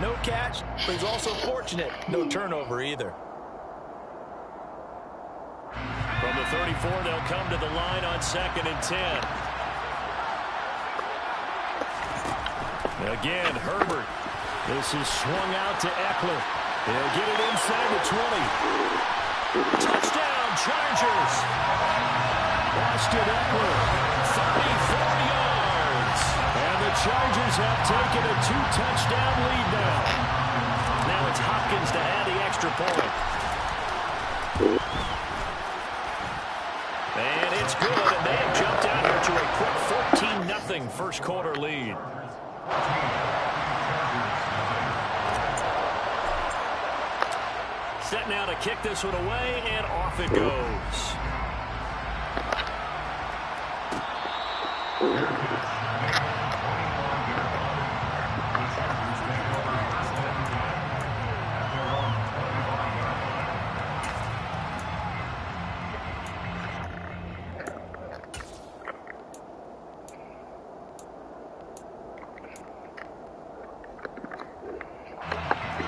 no catch, but he's also fortunate. No turnover either. From the 34, they'll come to the line on 2nd and 10. Again, Herbert. This is swung out to Eckler. They'll get it inside the 20. Touchdown, Chargers. Austin Eckler, 34 yards. And the Chargers have taken a 2-touchdown lead now. Now it's Hopkins to add the extra point. And it's good, and they have jumped out here to a quick 14-0 first quarter lead. Set now to kick this one away, and off it goes.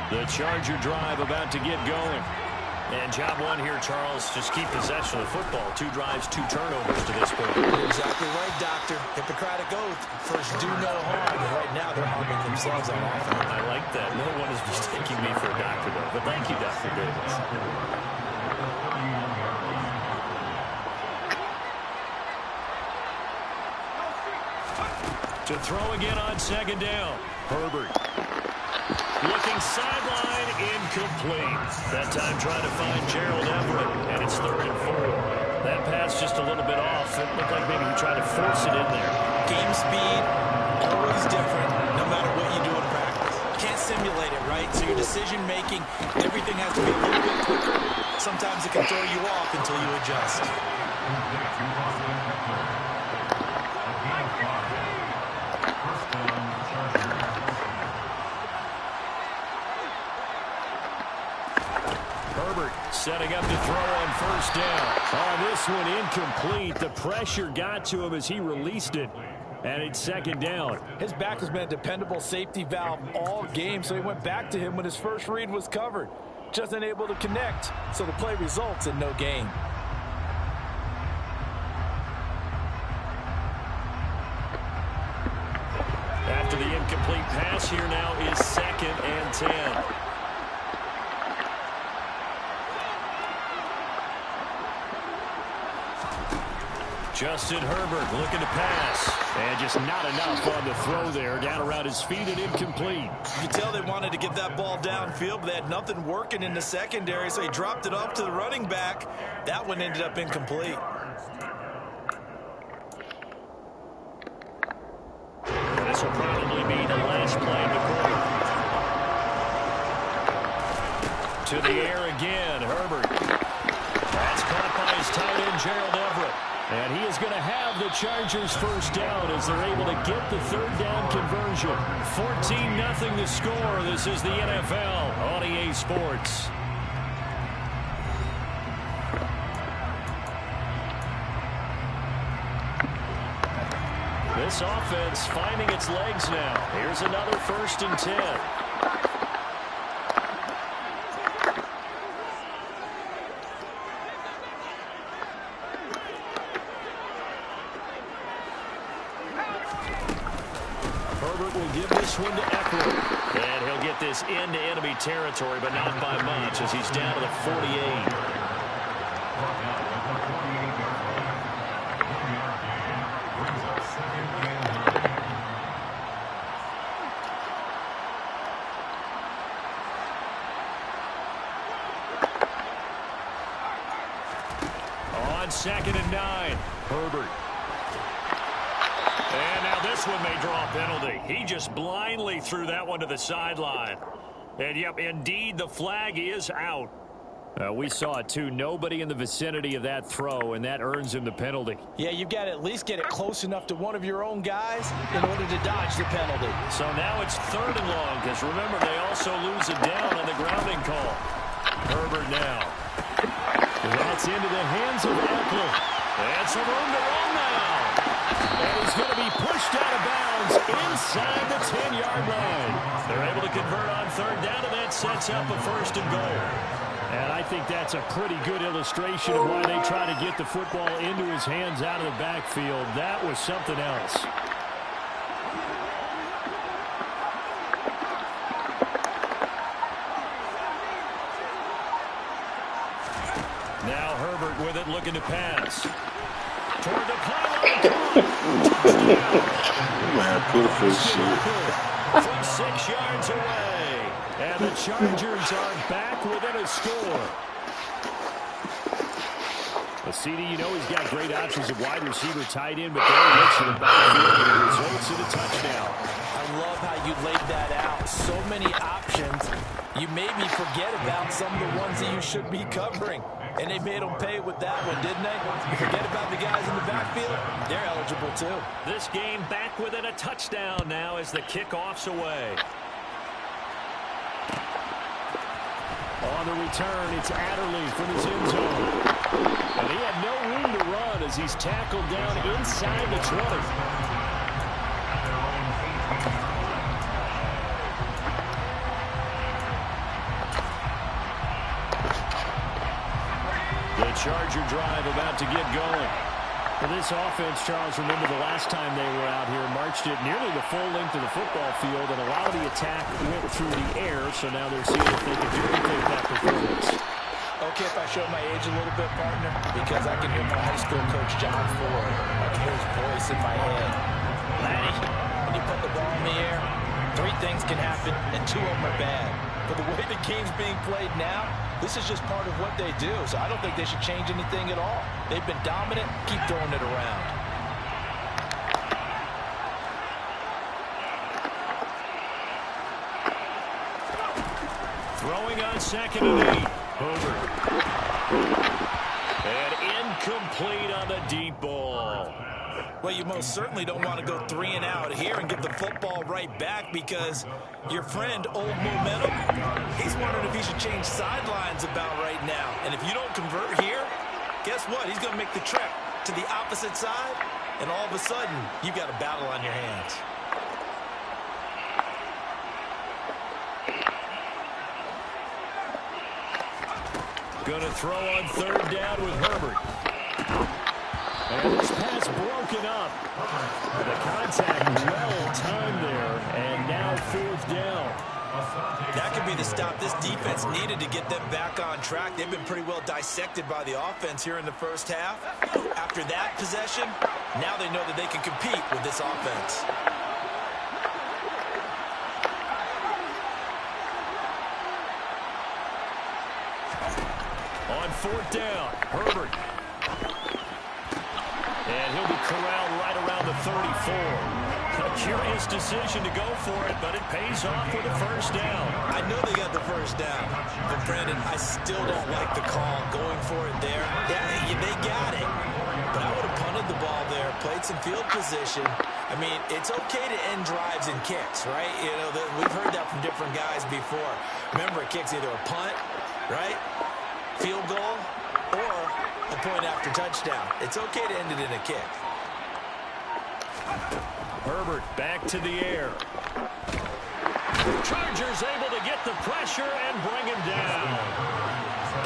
The Charger drive about to get going. And job one here, Charles, just keep possession of the football. 2 drives, 2 turnovers to this point. You're exactly right, Doctor. Hippocratic oath. First, do no harm. And right now, they're harming themselves on offense. I like that. No one is mistaking me for a doctor, though. But thank you, Dr. Davis. To throw again on 2nd down. Herbert. Looking sideline, incomplete. That time trying to find Gerald Everett, and it's 3rd and 4. That pass just a little bit off. It looked like maybe he tried to force it in there. Game speed, always different, no matter what you do in practice. Can't simulate it, right? So your decision-making, everything has to be a little bit quicker. Sometimes it can throw you off until you adjust. Setting up to throw on 1st down. Oh, this one incomplete. The pressure got to him as he released it. And it's 2nd down. His back has been a dependable safety valve all game, so he went back to him when his first read was covered. Just unable to connect, so the play results in no gain. After the incomplete pass, here now is 2nd and 10. Justin Herbert looking to pass. And just not enough on the throw there. Down around his feet and incomplete. You can tell they wanted to get that ball downfield, but they had nothing working in the secondary, so he dropped it off to the running back. That one ended up incomplete. This will probably be the last play of the quarter. To the air again, Herbert. That's caught by his tight end, Gerald Everett. And he is going to have the Chargers 1st down as they're able to get the 3rd down conversion. 14-0 the score. This is the NFL on EA Sports. This offense finding its legs now. Here's another 1st and 10. Will give this one to Eckler. And he'll get this into enemy territory, but not by much as he's down to the 48. On 2nd and 9, Herbert. And now this one may draw a penalty. He just blindly threw that one to the sideline. And, yep, indeed, the flag is out. We saw it, too. Nobody in the vicinity of that throw, and that earns him the penalty. Yeah, you've got to at least get it close enough to one of your own guys in order to dodge the penalty. So now it's 3rd and long, because remember, they also lose it down on the grounding call. Herbert now. That's into the hands of Eckler. And some room to run now. And he's going to be pushed out of bounds inside the 10-yard line. They're able to convert on third down, and that sets up a first and goal. And I think that's a pretty good illustration of why they try to get the football into his hands out of the backfield. That was something else. Now Herbert with it, looking to pass. Toward the pylon. Man, beautiful shit. From 6 yards away. And the Chargers are back within a score. A CD, you know he's got great options of wide receiver, tight end, but there he looks to the backfield and it results in a touchdown. I love how you laid that out. So many options. You made me forget about some of the ones that you should be covering. And they made them pay with that one, didn't they? You forget about the guys in the backfield. They're eligible, too. This game back within a touchdown now as the kickoff's away. On the return, it's Adderley from his end zone. And he had no room to run as he's tackled down inside the 20. The Charger drive about to get going. For this offense, Charles, remember the last time they were out here, marched it nearly the full length of the football field, and a lot of the attack went through the air, so now they're seeing if they can duplicate that performance. Okay, if I show my age a little bit, partner, because I can hear my high school coach, John Ford. I can hear his voice in my head. Laddie, when you put the ball in the air, 3 things can happen, and 2 of them are bad. But the way the game's being played now, this is just part of what they do. So I don't think they should change anything at all. They've been dominant. Keep throwing it around. Throwing on 2nd and 8. Over. And incomplete on the deep ball. Well, you most certainly don't want to go 3 and out here and get the football right back because your friend, Old Momentum, he's wondering if he should change sidelines about right now. And if you don't convert here, guess what? He's going to make the trek to the opposite side, and all of a sudden, you've got a battle on your hands. Going to throw on 3rd down with Herbert. And this pass broken up. The contact well timed there, and now 4th down. That could be the stop this defense needed to get them back on track. They've been pretty well dissected by the offense here in the first half. After that possession, now they know that they can compete with this offense. On 4th down, Herbert. And he'll be corralled right around the 34. A curious decision to go for it, but it pays off with a first down. I know they got the first down, but Brandon, I still don't like the call going for it there. Yeah, they got it, but I would have punted the ball there, played some field position. I mean, it's okay to end drives and kicks, right? You know, we've heard that from different guys before. Remember, a kick's either a punt, right, field goal, or a point after touchdown. It's okay to end it in a kick. Herbert back to the air. Chargers able to get the pressure and bring him down.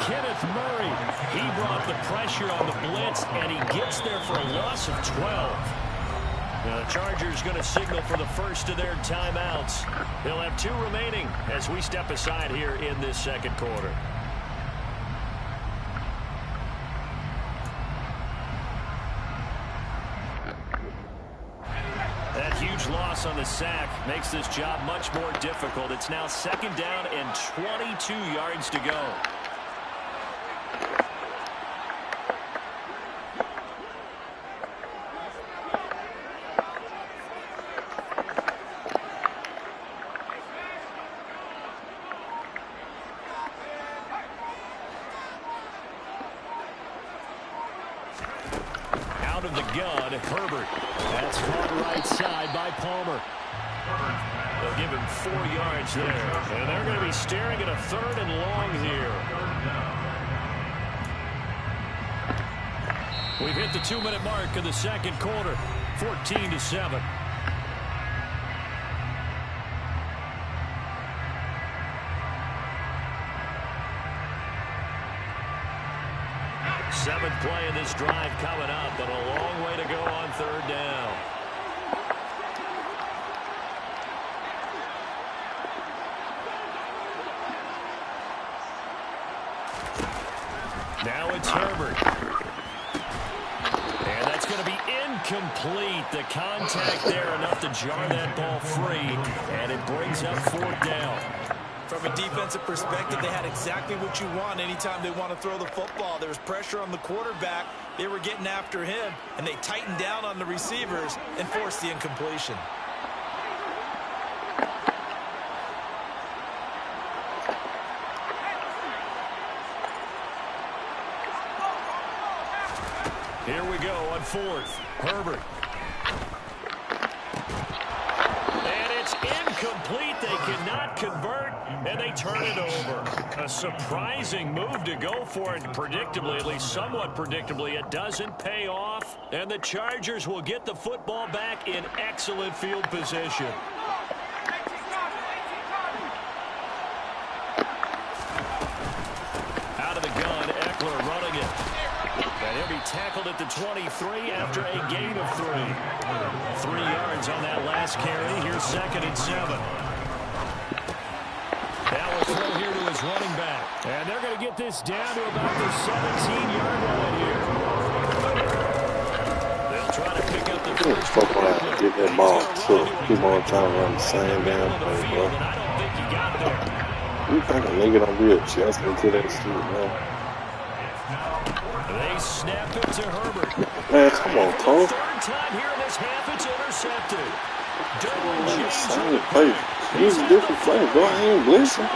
Kenneth Murray, he brought the pressure on the blitz, and he gets there for a loss of 12. The Chargers going to signal for the first of their timeouts. They'll have 2 remaining as we step aside here in this second quarter. That huge loss on the sack makes this job much more difficult. It's now 2nd down and 22 yards to go. Out of the gun, Herbert. That's caught right side by Palmer. They'll give him 4 yards there. And they're going to be staring at a 3rd and long here. We've hit the 2-minute mark of the second quarter. 14-7. Seventh play of this drive coming up, but a long way to go on third down. Now it's Herbert. And that's going to be incomplete. The contact there enough to jar that ball free, and it brings up fourth down. From a defensive perspective, they had exactly what you want anytime they want to throw the football. There was pressure on the quarterback. They were getting after him, and they tightened down on the receivers and forced the incompletion. Here we go on fourth. Herbert. And it's incomplete. They cannot convert, and they turn it over. A surprising move to go for it. Predictably, at least somewhat predictably, it doesn't pay off. And the Chargers will get the football back in excellent field position. Out of the gun, Eckler running it. And he'll be tackled at the 23 after a gain of 3. 3 yards on that last carry. Here's 2nd and 7. Now a throw here to his running back. And they're going to get this down to about the 17-yard line here. They'll try to pick up the first. Get that ball too. Keep on trying to run the same damn play, bro. I don't think he got there. You think a nigga don't be adjusting to that shit, man? They snap it to Herbert. Man, come on, Cole. Third time here in this half, it's intercepted. Same play. Use a different play. Go ahead and blitz him. 10.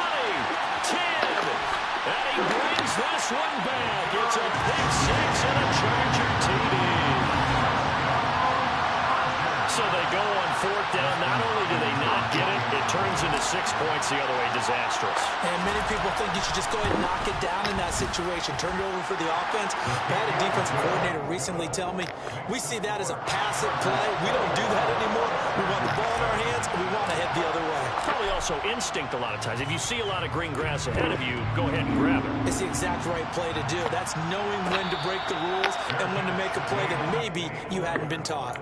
And he brings this one back. It's a pick six and a Charger TD. So they go on fourth down. Not only do they not get it, it turns into 6 points the other way. Disastrous. And many people think you should just go ahead and knock it down in that situation. Turn it over for the offense. I had a defensive coordinator recently tell me, we see that as a passive play. We don't do that anymore. We want the ball in our hands, and we want to head the other way. Probably also instinct a lot of times. If you see a lot of green grass ahead of you, go ahead and grab it. It's the exact right play to do. That's knowing when to break the rules and when to make a play that maybe you hadn't been taught.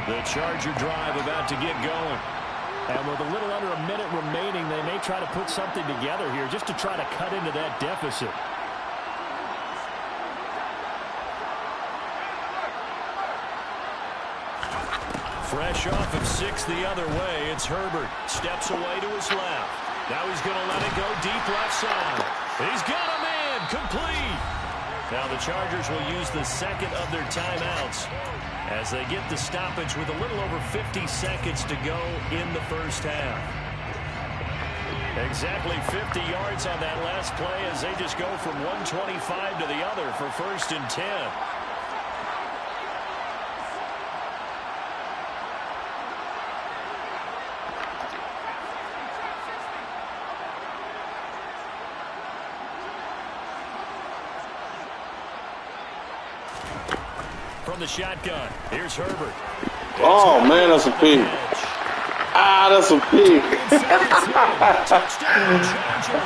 The Charger drive about to get going. And with a little under a minute remaining, they may try to put something together here just to try to cut into that deficit. Fresh off of 6 the other way, it's Herbert. Steps away to his left. Now he's going to let it go deep left side. He's got a man, complete. Now the Chargers will use the second of their timeouts as they get the stoppage with a little over 50 seconds to go in the first half. Exactly 50 yards on that last play as they just go from 125 to the other for 1st and 10. From the shotgun, here's Herbert. Oh, man, that's a pig. Ah, that's a pig.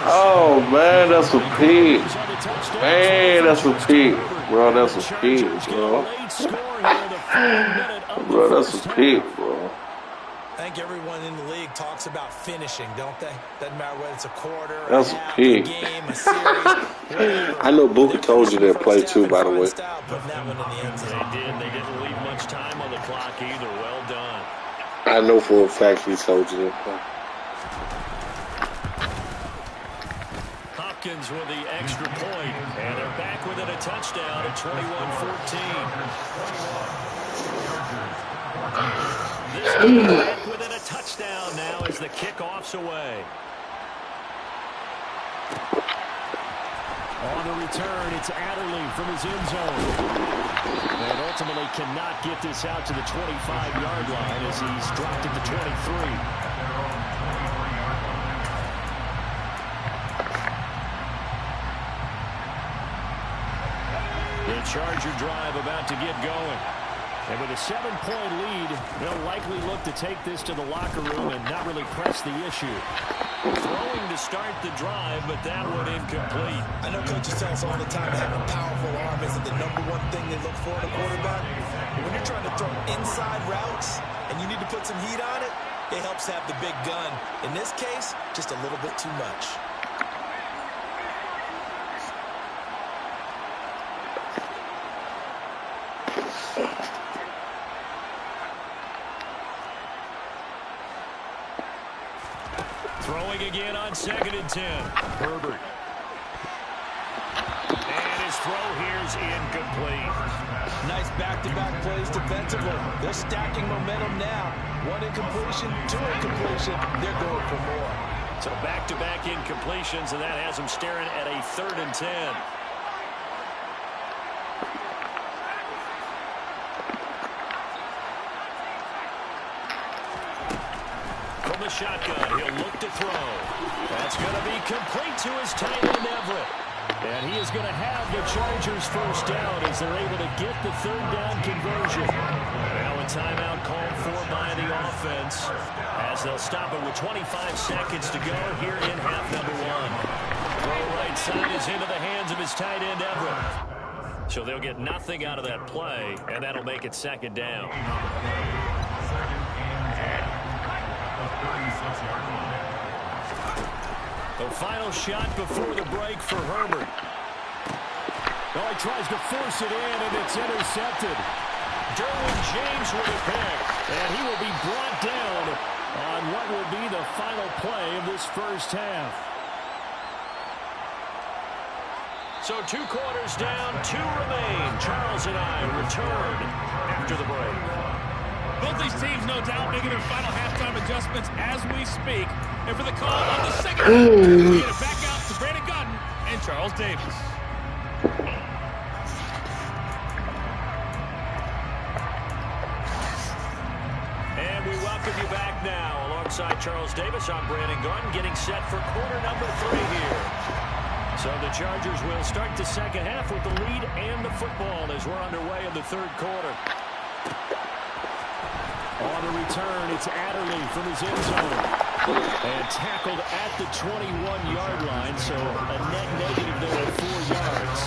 Oh, man, that's a pig. Man, that's a pig. Bro, that's a pig, bro. Bro, that's a pig, bro. I think everyone in the league talks about finishing, don't they? Doesn't matter whether it's a quarter, that's a pig. game, a series. I know Booker told you that play too, by the way. They didn't leave much time on the clock either. Well done. I know for a fact he told you that play. Hopkins with the extra point, and they're back within a touchdown at 21-14. This game back within a touchdown now as the kickoff's away. On the return, it's Adderley from his end zone. And ultimately cannot get this out to the 25-yard line as he's dropped at the 23. The Charger drive about to get going. And with a 7-point lead, they'll likely look to take this to the locker room and not really press the issue. Throwing to start the drive, but that one incomplete. I know coaches tell us all the time having a powerful arm isn't the #1 thing they look for in a quarterback. But when you're trying to throw inside routes and you need to put some heat on it, it helps have the big gun. In this case, just a little bit too much. Throwing again on 2nd and 10. Herbert. And his throw here's incomplete. Nice back-to-back plays defensively. They're stacking momentum now. 1 incompletion, 2 incompletion. They're going for more. So back-to-back incompletions, and that has them staring at a 3rd and 10. From the shotgun, he'll look to throw. That's going to be complete to his tight end, Everett. And he is going to have the Chargers first down as they're able to get the 3rd down conversion. Now a timeout called for by the offense as they'll stop it with 25 seconds to go here in half number 1. Throw right side is into the hands of his tight end, Everett. So they'll get nothing out of that play, and that'll make it 2nd down. The final shot before the break for Herbert. Oh, he tries to force it in, and it's intercepted. Derwin James with a pick, and he will be brought down on what will be the final play of this first half. So 2 quarters down, 2 remain. Charles and I return after the break. Both these teams, no doubt, making their final halftime adjustments as we speak. And for the call on the second, we get it back out to Brandon Gordon and Charles Davis. And we welcome you back now. Alongside Charles Davis, I'm Brandon Gordon, getting set for quarter number 3 here. So the Chargers will start the second half with the lead and the football as we're underway in the 3rd quarter. On the return, it's Adderley from his end zone. And tackled at the 21-yard line, so a net negative there of 4 yards.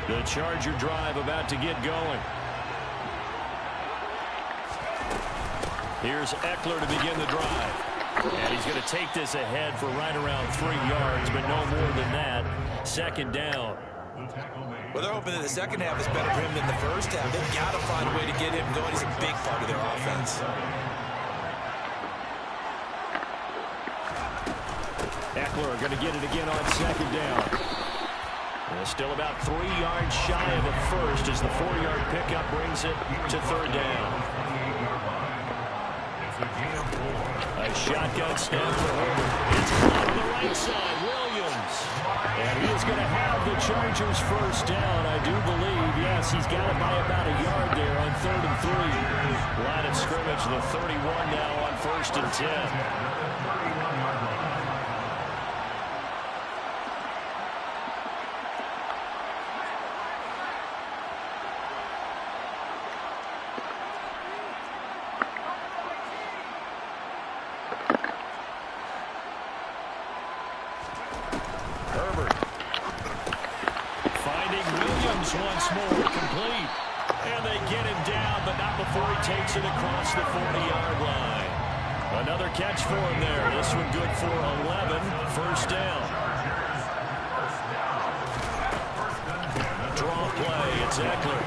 The Charger drive about to get going. Here's Eckler to begin the drive. And he's going to take this ahead for right around 3 yards, but no more than that. 2nd down. Well, they're hoping that the second half is better for him than the first half. They've got to find a way to get him going. He's a big part of their offense. Eckler going to get it again on 2nd down. Still about 3 yards shy of a first as the 4-yard pickup brings it to 3rd down. A shotgun snap for Herbert. It's caught on the right side. Williams. And he is going to have the Chargers first down, I do believe. Yes, he's got it by about a yard there on 3rd and 3. Line of scrimmage, the 31 now on 1st and 10. Once more, complete. And they get him down, but not before he takes it across the 40-yard line. Another catch for him there. This one good for 11. First down. Draw play. It's Eckler.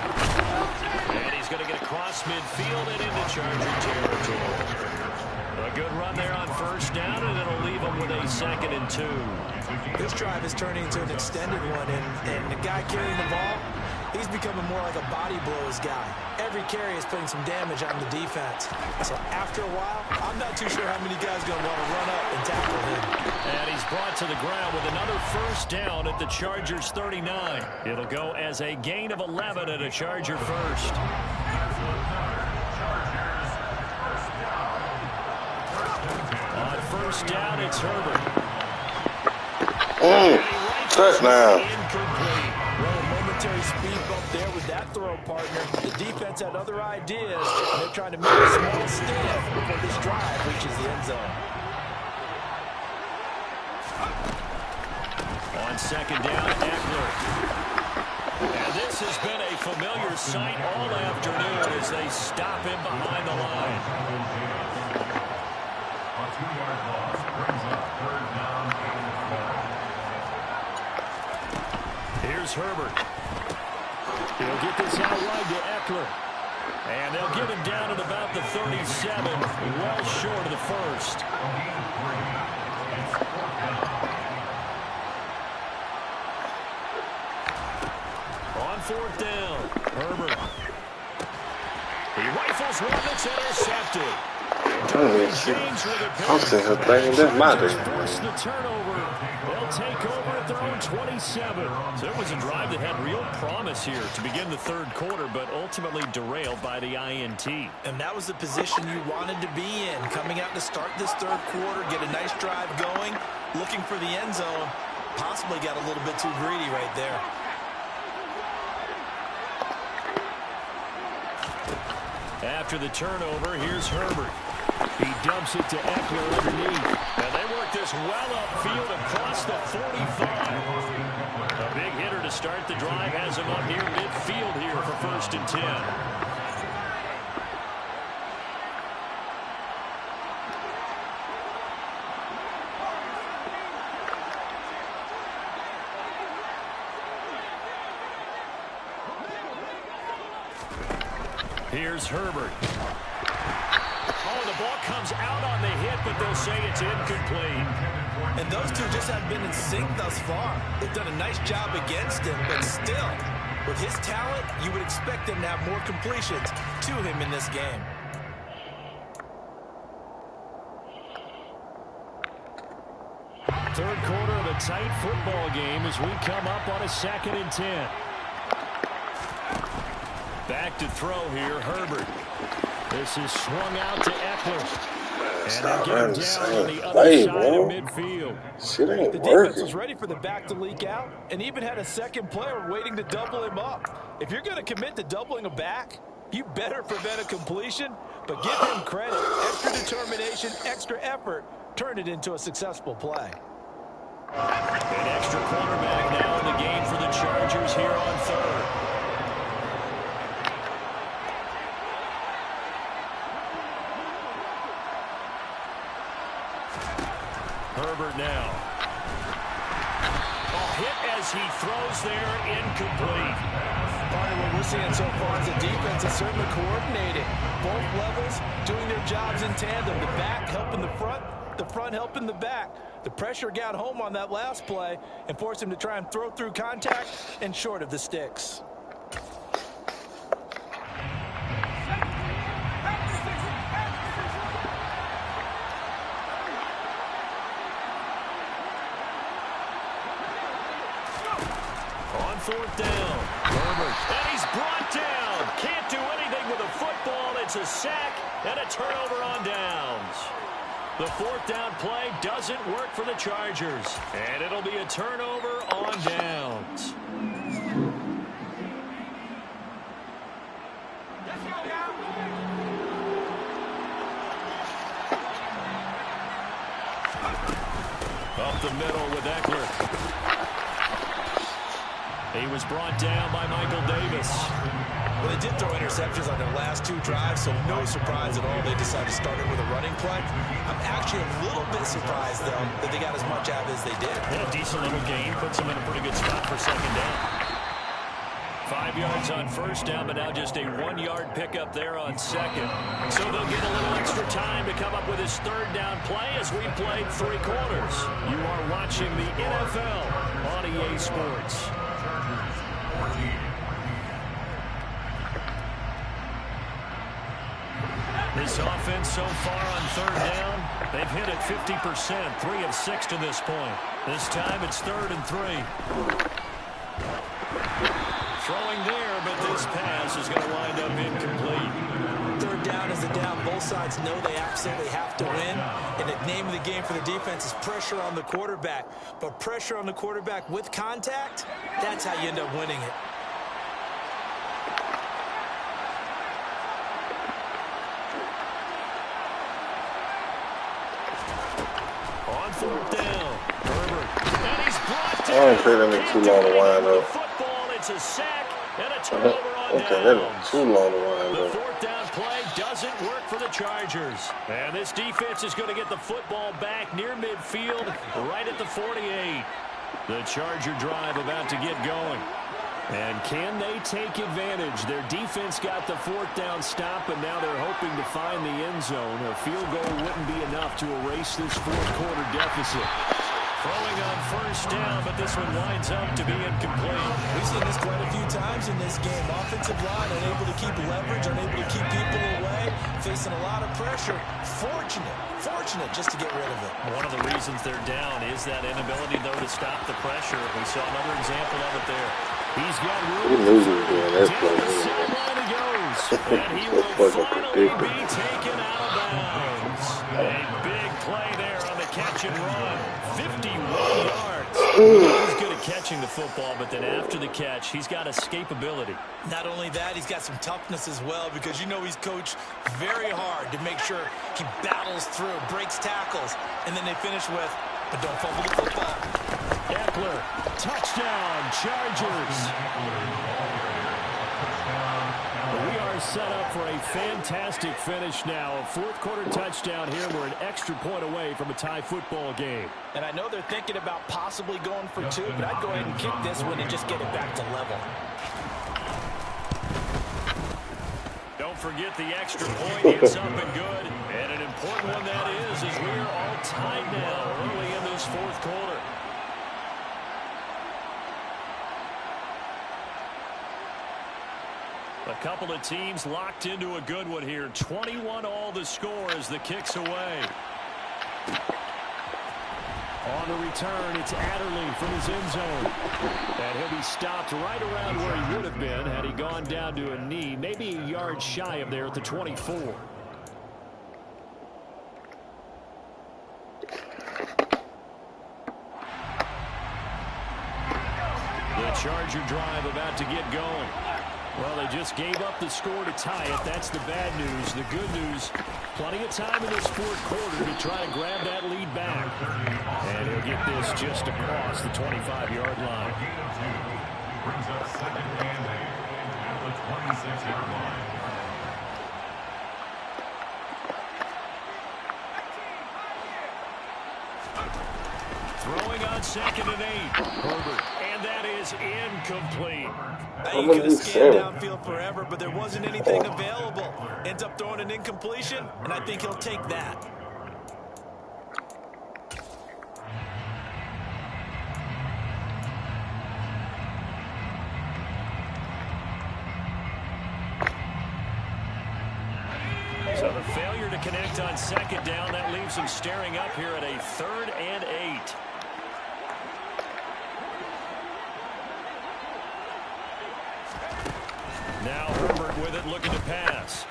And he's going to get across midfield and into Charger territory. A good run there on first down, and it'll leave him with a 2nd and 2. This drive is turning into an extended one, and the guy carrying the ball, He's becoming more like a body blows guy. Every carry is putting some damage on the defense. So after a while, I'm not too sure how many guys are going to want to run up and tackle him. And he's brought to the ground with another first down at the Chargers 39. It'll go as a gain of 11 at a Charger first. On first down, it's Herbert. Touchdown. Incomplete. Well, a momentary speed bump there with that throw, partner. The defense had other ideas, and they're trying to make a small stand before this drive reaches the end zone. On second down, Eckler. And this has been a familiar sight all afternoon as they stop him behind the line. A 2-yard loss brings up third down and 4. Here's Herbert. He'll get this out wide to Eckler. And they'll get him down at about the 37, well short of the first. On fourth down, Herbert. He rifles one that's intercepted. I'm sitting here thinking that's Madden. Force the turnover. They'll take over at their own 27. So it was a drive that had real promise here to begin the third quarter, but ultimately derailed by the INT. And that was the position you wanted to be in, coming out to start this third quarter, get a nice drive going, looking for the end zone. Possibly got a little bit too greedy right there. After the turnover, here's Herbert. He dumps it to Eckler underneath. And they work this well upfield across the 45. A big hitter to start the drive has him up near midfield here for 1st and 10. Here's Herbert. Oh, the ball comes out on the hit, but they'll say it's incomplete. And those two just haven't been in sync thus far. They've done a nice job against him, but still, with his talent, you would expect them to have more completions to him in this game. Third quarter of a tight football game as we come up on a 2nd and 10. Back to throw here, Herbert. This is swung out to Eckler. And they'll get him down on the other side of midfield. Shit ain't The working. defense was ready for the back to leak out and even had a second player waiting to double him up. If you're going to commit to doubling a back, you better prevent a completion, but give him credit. Extra determination, extra effort, turned it into a successful play. An extra quarterback now in the game for the Chargers here on third. Herbert now. A hit as he throws there, incomplete. Part of what we're seeing so far is the defense is certainly coordinated. Both levels doing their jobs in tandem. The back helping the front helping the back. The pressure got home on that last play and forced him to try and throw through contact and short of the sticks. On fourth down, Herbert. And he's brought down. Can't do anything with a football. It's a sack and a turnover on downs. The fourth down play doesn't work for the Chargers. And it'll be a turnover on downs. Up the middle with Eckler. He was brought down by Michael Davis. Well, they did throw interceptions on their last two drives, so no surprise at all they decided to start it with a running play. I'm actually a little bit surprised, though, that they got as much out as they did. Yeah, a decent little gain puts them in a pretty good spot for second down. 5 yards on first down, but now just a 1-yard pickup there on second. So they'll get a little extra time to come up with his third down play as we played 3 quarters. You are watching the NFL on EA Sports. This offense so far on third down, they've hit it 50%, 3 of 6 to this point. This time it's 3rd and 3. Throwing there, but this pass is going to wind up incomplete. Third down is a down. Both sides know they absolutely have to win. And the name of the game for the defense is pressure on the quarterback. But pressure on the quarterback with contact, that's how you end up winning it. On 4th down, Herbert. And he's brought I don't think that nigga too long to wind up. Football, it's a sack and a turnover on Okay, downs. that's too long to wind The up. 4th down play doesn't work for the Chargers. And this defense is going to get the football back near midfield, right at the 48. The Charger drive about to get going. And can they take advantage? Their defense got the 4th down stop, and now they're hoping to find the end zone. A field goal wouldn't be enough to erase this 4th quarter deficit. Throwing on 1st down, but this one winds up to be incomplete. We've seen this quite a few times in this game. Offensive line unable to keep leverage, unable to keep people away, facing a lot of pressure. Fortunate just to get rid of it. One of the reasons they're down is that inability, though, to stop the pressure. We saw another example of it there. He's got room. He knew he was doing that Down play. the sideline he goes. And he That's will fucking finally be ridiculous. taken out of bounds. A big play there on the catch and run. 51 yards. He's good at catching the football, but then after the catch, he's got escapability. Not only that, he's got some toughness as well, because you know he's coached very hard to make sure he battles through, breaks tackles, and then they finish with, but don't fumble the football. Eckler, touchdown, Chargers. We are set up for a fantastic finish now. A 4th quarter touchdown here. We're an extra point away from a tie football game. And I know they're thinking about possibly going for 2, but I'd go ahead and kick this one and just get it back to level. Don't forget the extra point. It's up and good. And an important one that is, as we're all tied now early in this 4th quarter. A couple of teams locked into a good one here. 21 all the score as the kick's away. On the return, it's Adderley from his end zone. And he'll be stopped right around where he would have been had he gone down to a knee, maybe a yard shy of there at the 24. The Charger drive about to get going. Well, they just gave up the score to tie it. That's the bad news. The good news, plenty of time in this 4th quarter to try to grab that lead back. And he'll get this just across the 25-yard line. Brings up 2nd and 8 at the 26-yard line. Throwing on 2nd and 8. Herbert. And that is incomplete. You could have scanned downfield forever, but there wasn't anything available. Ends up throwing an incompletion, and I think he'll take that. So the failure to connect on 2nd down, that leaves him staring up here at a 3rd and 8. Now Herbert with it, looking to pass.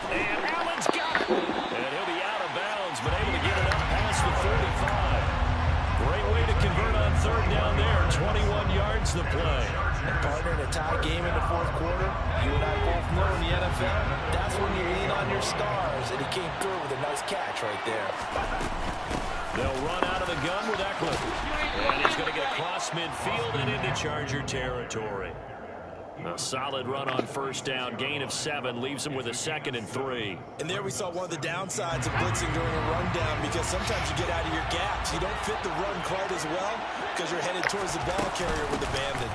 And Allen's got it. And he'll be out of bounds, but able to get it up past the 45. Great way to convert on 3rd down there. 21 yards the play. And partner, in a tie game in the 4th quarter, you and I both know in the NFL, that's when you lean on your stars. And he came through with a nice catch right there. They'll run out of the gun with Eckler. And he's going to get across midfield and into Charger territory. A solid run on 1st down, gain of 7, leaves him with a 2nd and 3. And there we saw one of the downsides of blitzing during a rundown, because sometimes you get out of your gaps. You don't fit the run quite as well because you're headed towards the ball carrier with abandon.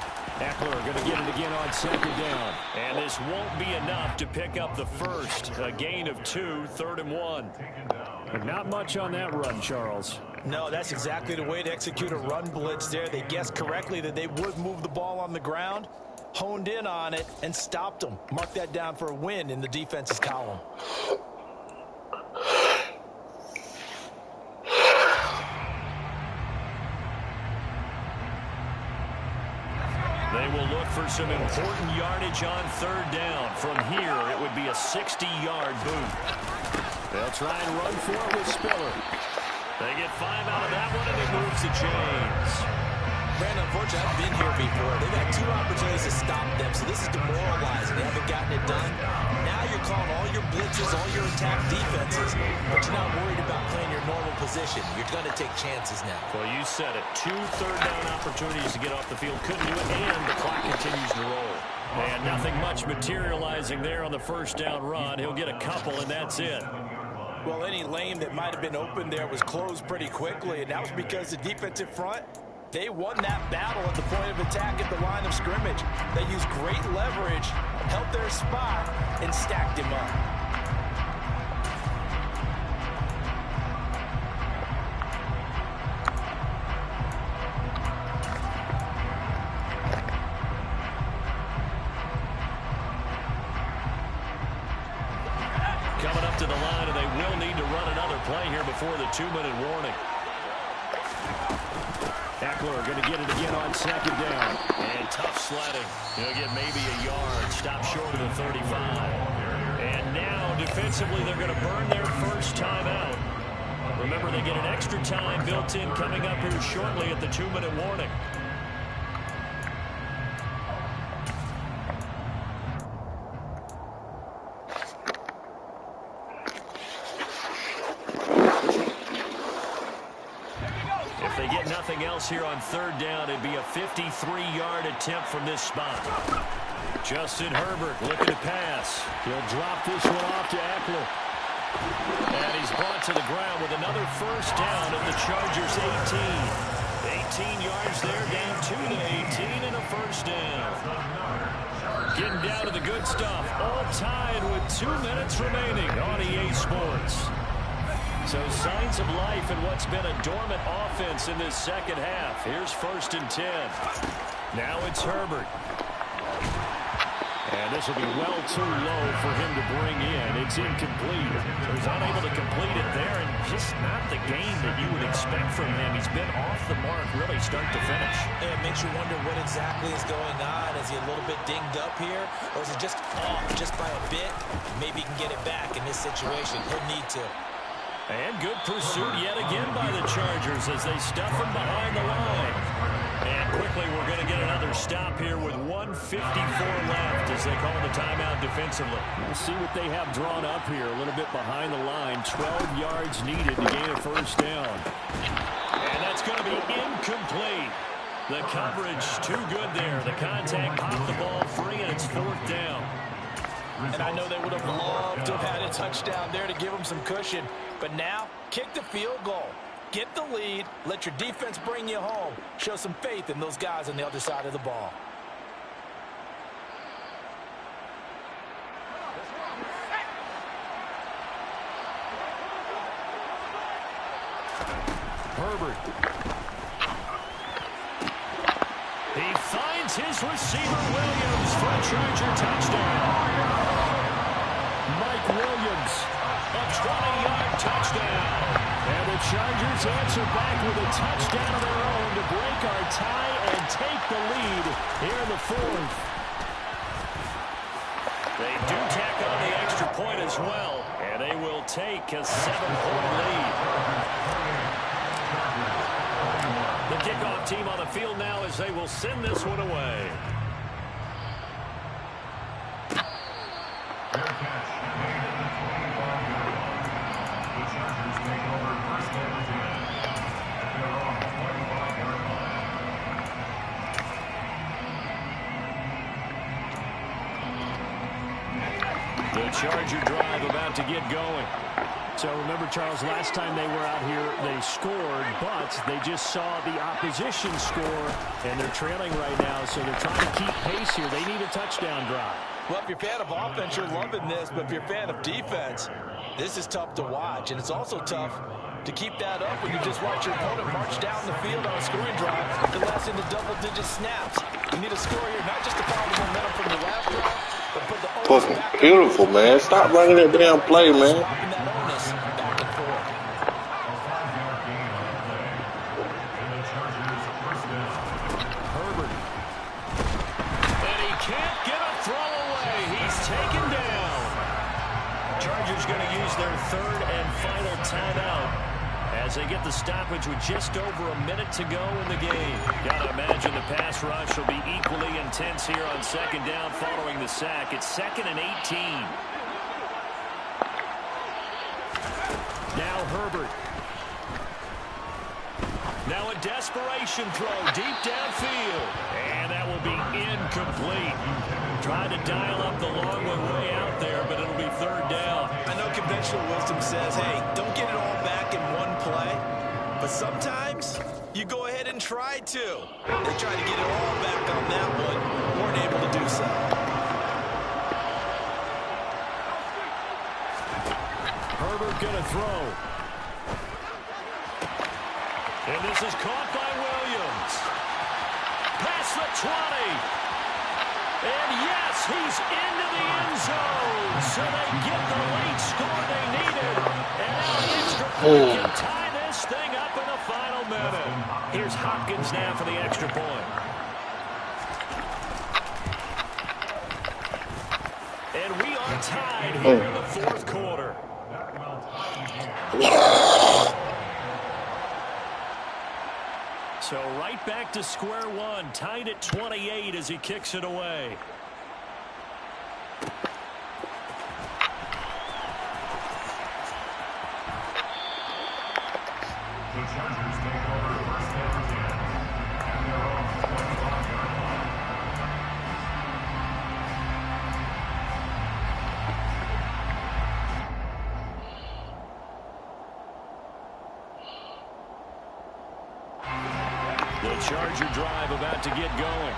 Eckler going to get it again on 2nd down. And this won't be enough to pick up the first. A gain of 2, 3rd and 1. But not much on that run, Charles. No, that's exactly the way to execute a run blitz there. They guessed correctly that they would move the ball on the ground. honed in on it and stopped them. Mark that down for a win in the defense's column. They will look for some important yardage on third down. From here, it would be a 60-yard boot. They'll try and run for it with Spiller. They get 5 out of that one, and it moves the chains. Brandon, unfortunately, I've been here before. They've had 2 opportunities to stop them, so this is demoralizing. They haven't gotten it done. Now you're calling all your blitzes, all your attack defenses, but you're not worried about playing your normal position. You're going to take chances now. Well, you said it. 2 third-down opportunities to get off the field. Couldn't do it, and the clock continues to roll. And nothing much materializing there on the first down run. He'll get a couple, and that's it. Well, any lane that might have been open there was closed pretty quickly, and that was because the defensive front, they won that battle at the point of attack at the line of scrimmage. They used great leverage, held their spot, and stacked him up. Coming up to the line, and they will need to run another play here before the 2-minute warning. Eckler going to get it again on second down. And tough sledding. He'll get maybe a yard. Stop short of the 35. And now, defensively, they're going to burn their first time out. Remember, they get an extra time built in coming up here shortly at the 2-minute warning. If they get nothing else here on third down, it'd be a 53-yard attempt from this spot. Justin Herbert looking to pass. He'll drop this one off to Eckler. And he's brought to the ground with another first down at the Chargers' 18. 18 yards there, down to the 18 and a first down. Getting down to the good stuff. All tied with 2 minutes remaining on EA Sports. So signs of life in what's been a dormant offense in this second half. Here's 1st and 10. Now it's Herbert. And this will be well too low for him to bring in. It's incomplete. So he's unable to complete it there, and just not the game that you would expect from him. He's been off the mark really start to finish. It makes you wonder what exactly is going on. Is he a little bit dinged up here, or is it just off just by a bit? Maybe he can get it back in this situation. He'll need to. And good pursuit yet again by the Chargers as they stuff him behind the line. And quickly we're going to get another stop here with 1:54 left as they call the timeout defensively. We'll see what they have drawn up here. A little bit behind the line. 12 yards needed to gain a first down. And that's going to be incomplete. The coverage too good there. The contact popped the ball free, and it's 4th down. And I know they would have loved to have had a touchdown there to give them some cushion. But now, kick the field goal. Get the lead. Let your defense bring you home. Show some faith in those guys on the other side of the ball. Herbert. He finds his receiver, Williams, for a Charger touchdown. Mike Williams, a 20-yard touchdown. And the Chargers answer back with a touchdown of their own to break our tie and take the lead here in the 4th. They do tack on the extra point as well, and they will take a 7-point lead. The kickoff team on the field now as they will send this one away. The Charger drive about to get going. So remember, Charles, last time they were out here, they scored, but they just saw the opposition score, and they're trailing right now, so they're trying to keep pace here. They need a touchdown drive. Well, if you're a fan of offense, you're loving this, but if you're a fan of defense, this is tough to watch, and it's also tough To keep that up when you just watch your opponent march down the field on a scoring drive that lasts into double-digit snaps. You need a score here, not just to follow the momentum from the last drive, but put the onus Fucking back beautiful, man. Stop running that damn play, man. swapping that onus back and forth. A 5-yard gain on the play. And the Chargers first down. Herbert. And he can't get a throw away. He's taken down. Chargers going to use their third and final timeout as they get the stoppage with just over a minute to go in the game. Gotta imagine the pass rush will be equally intense here on second down following the sack. It's 2nd and 18. Now Herbert. Now a desperation throw deep downfield. And that will be incomplete. Tried to dial up the long one way out there, but it'll be third down. I know conventional wisdom says, hey, don't get it all back in one play. But sometimes you go ahead and try to. They tried to get it all back on that one. Weren't able to do so. Herbert gonna throw. And this is caught by Williams. Past the 20. And yes, he's into the end zone. So they get the late score they needed. And now an extra point can tie this thing up in the final minute. Here's Hopkins now for the extra point. And we are tied here in the fourth quarter. So right back to square one, tied at 28 as he kicks it away. The Chargers take over first and 10. And they're on the 25-yard line. The Charger drive about to get going.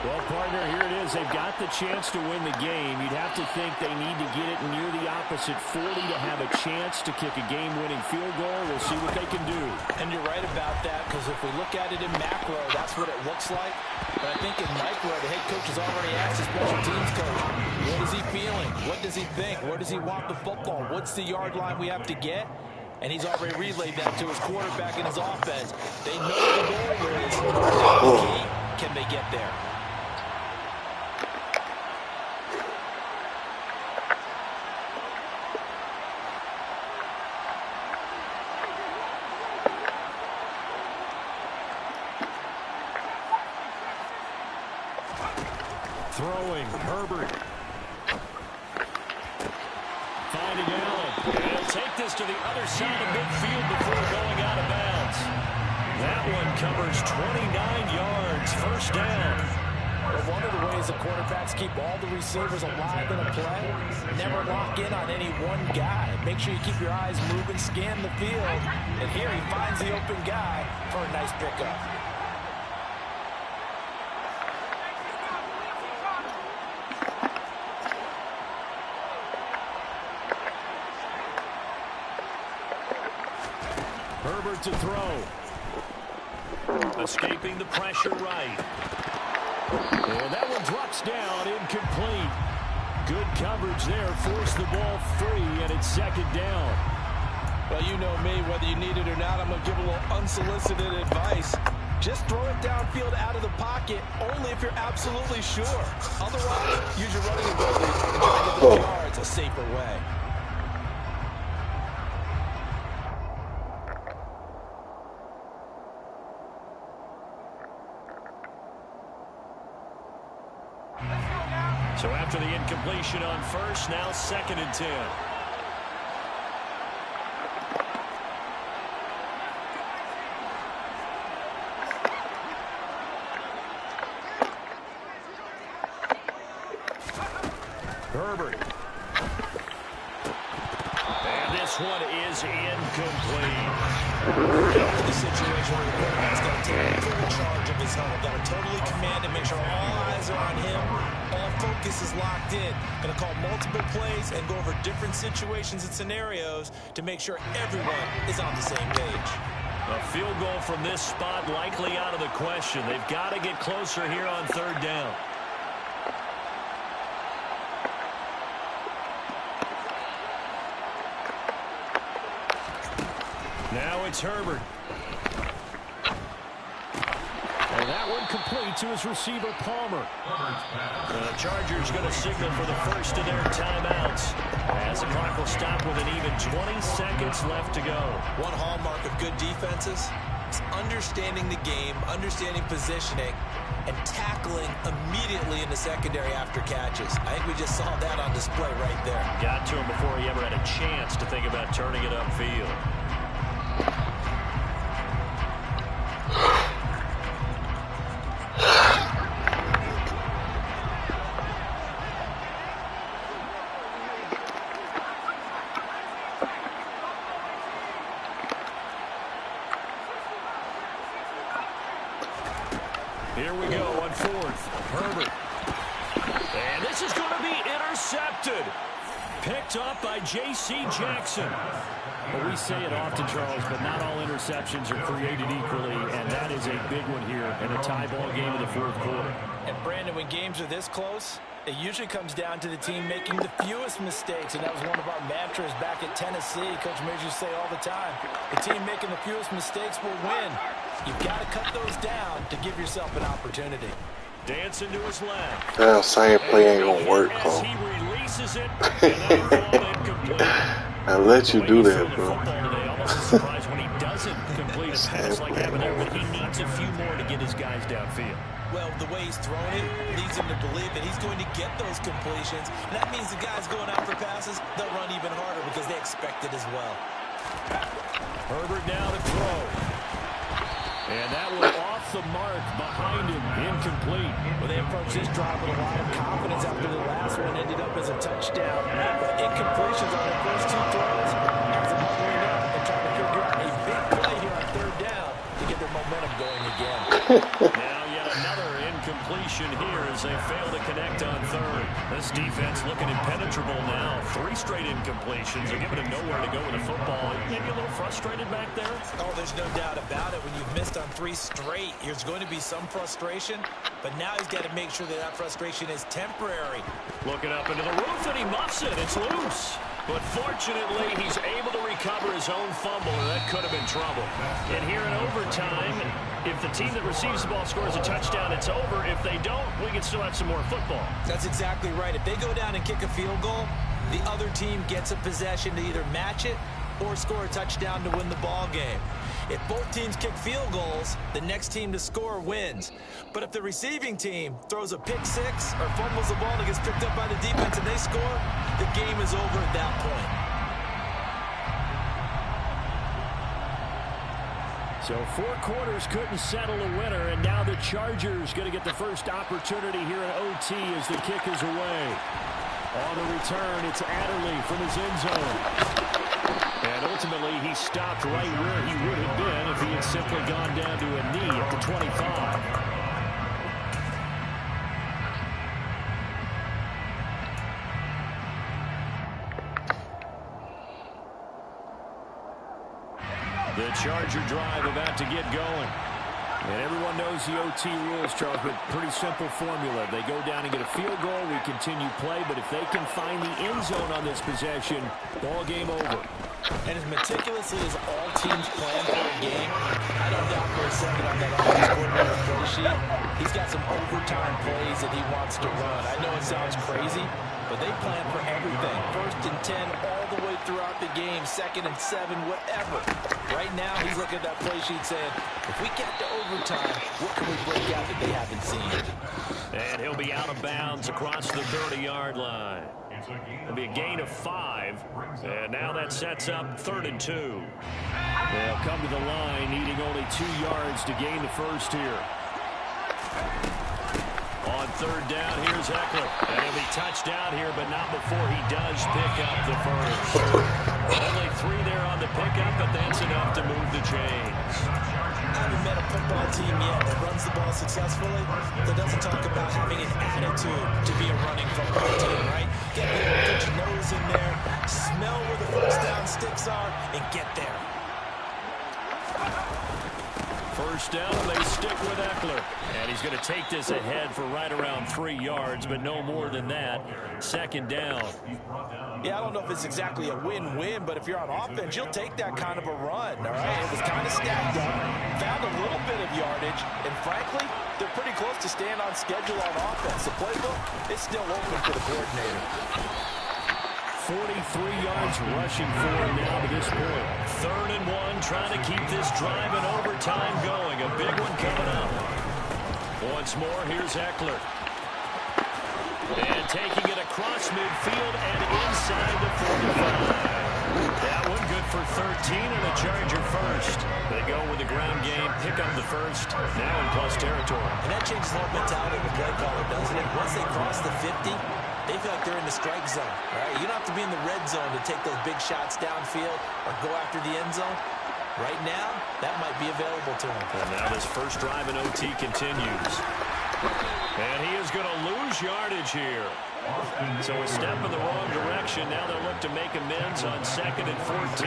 Well, partner, here it is. They've got the chance to win the game. You'd have to think they need to get it near the opposite 40 to have a chance to kick a game-winning field goal. We'll see what they can do. And you're right about that, because if we look at it in macro, that's what it looks like. But I think in micro, the head coach has already asked the special teams coach, what is he feeling? What does he think? Where does he want the football? What's the yard line we have to get? And he's already relayed that to his quarterback and his offense. They know the goal is. The key, can they get there? Throwing, Herbert. Finding Allen. And he'll take this to the other side of midfield before going out of bounds. That one covers 29 yards. First down. Well, one of the ways the quarterbacks keep all the receivers alive in a play, never lock in on any one guy. Make sure you keep your eyes moving, scan the field. And here he finds the open guy for a nice pickup. Herbert to throw. Escaping the pressure right. And that one drops down, incomplete. Good coverage there, forced the ball free, and it's second down. Well, you know me, whether you need it or not, I'm going to give a little unsolicited advice. Just throw it downfield out of the pocket, only if you're absolutely sure. Otherwise, use your running ability and try to get those yards a safer way. So after the incompletion on first, now 2nd and 10. Herbert. And this this one is incomplete. The situation where the quarterback's got to take full charge of his helmet. Got to totally command and make sure all eyes are on him. All focus is locked in. Going to call multiple plays and go over different situations and scenarios to make sure everyone is on the same page. A field goal from this spot likely out of the question. They've got to get closer here on third down. Now it's Herbert. And that one complete to his receiver, Palmer. The Chargers going to signal for the first of their timeouts as the clock will stop with an even 20 seconds left to go. One hallmark of good defenses is understanding the game, understanding positioning, and tackling immediately in the secondary after catches. I think we just saw that on display right there. Got to him before he ever had a chance to think about turning it upfield. Here we go on fourth. Herbert. And this is going to be intercepted. Picked up by J.C. Jackson. Well, we say it often, Charles, but not all interceptions are created equally, and that is a big one here in a tie ball game in the fourth quarter. And, Brandon, when games are this close, it usually comes down to the team making the fewest mistakes, and that was one of our mantras back at Tennessee. Coach Majors used to say all the time, the team making the fewest mistakes will win. You've got to cut those down to give yourself an opportunity. Dancing to his left. That same play ain't gonna work, As he releases it, and that ball incomplete. I let you do that, bro. Almost surprised when he doesn't complete a pass like that, but he needs a few more to get his guys downfield. Well, the way he's thrown it leads him to believe that he's going to get those completions. And that means the guys going out for passes, they'll run even harder because they expect it as well. Herbert now to throw. And that one off the mark behind him, incomplete. Well, they approached this drive with a lot of confidence after the last one ended up as a touchdown. But incompletions on their first two throws has them huddling up and trying to figure out a big play here on third down to get their momentum going again. Now yet another incompletion here as they fail to connect on third. This defense looking impenetrable now. 3 straight incompletions. They're giving him nowhere to go with the football. Maybe a little frustrated back there? Oh, there's no doubt about it. When you've missed on 3 straight, there's going to be some frustration. But now he's got to make sure that that frustration is temporary. Looking up into the roof, and he muffs it. It's loose. But fortunately, he's able to recover his own fumble, and that could have been trouble. And here in overtime, if the team that receives the ball scores a touchdown, it's over. If they don't, we can still have some more football. That's exactly right. If they go down and kick a field goal, the other team gets a possession to either match it or score a touchdown to win the ball game. If both teams kick field goals, the next team to score wins. But if the receiving team throws a pick six or fumbles the ball and gets picked up by the defense and they score, the game is over at that point. So 4 quarters couldn't settle a winner, and now the Chargers going to get the first opportunity here in OT as the kick is away. On the return, it's Adderley from his end zone. And ultimately, he stopped right where he would have been if he had simply gone down to a knee at the 25. The Charger drive about to get going. And everyone knows the OT rules, Charles, but pretty simple formula. They go down and get a field goal, we continue play, but if they can find the end zone on this possession, ball game over. And as meticulously as all teams plan for a game, I don't doubt for a second on that offense coordinator play sheet, he's got some overtime plays that he wants to run. I know it sounds crazy, but they plan for everything. 1st and 10 all the way throughout the game, 2nd and 7, whatever. Right now, he's looking at that play sheet saying, if we get to overtime, what can we break out that they haven't seen? And he'll be out of bounds across the 30-yard line. It'll be a gain of 5. And now that sets up 3rd and 2. They'll come to the line, needing only 2 yards to gain the first here. On third down, here's Eckler. And he'll be touched down here, but not before he does pick up the first. Only 3 there on the pickup, but that's enough to move the chains. I haven't met a football team yet that runs the ball successfully that doesn't talk about having an attitude to be a running football team, right? Get there, put your nose in there, smell where the first down sticks are, and get there. First down, they stick with Eckler. And he's going to take this ahead for right around 3 yards, but no more than that. Second down. Yeah, I don't know if it's exactly a win-win, but if you're on offense, you'll take that kind of a run, all right? It was kind of stacked up, found a little bit of yardage, and frankly, they're pretty close to staying on schedule on offense. The playbook is still open for the coordinator. 43 yards rushing for him now to this point. 3rd and 1, trying to keep this drive in overtime going. A big one coming up. Once more, here's Eckler. And taking it across midfield and inside the 45. That one good for 13 and a Charger first. They go with the ground game, pick up the first, now in plus territory. And that changes the whole mentality of the play caller, doesn't it? Once they cross the 50, they feel like they're in the strike zone, right? You don't have to be in the red zone to take those big shots downfield or go after the end zone. Right now, that might be available to them. And now this first drive in OT continues. And he is going to lose yardage here. So a step in the wrong direction. Now they'll look to make amends on 2nd and 14.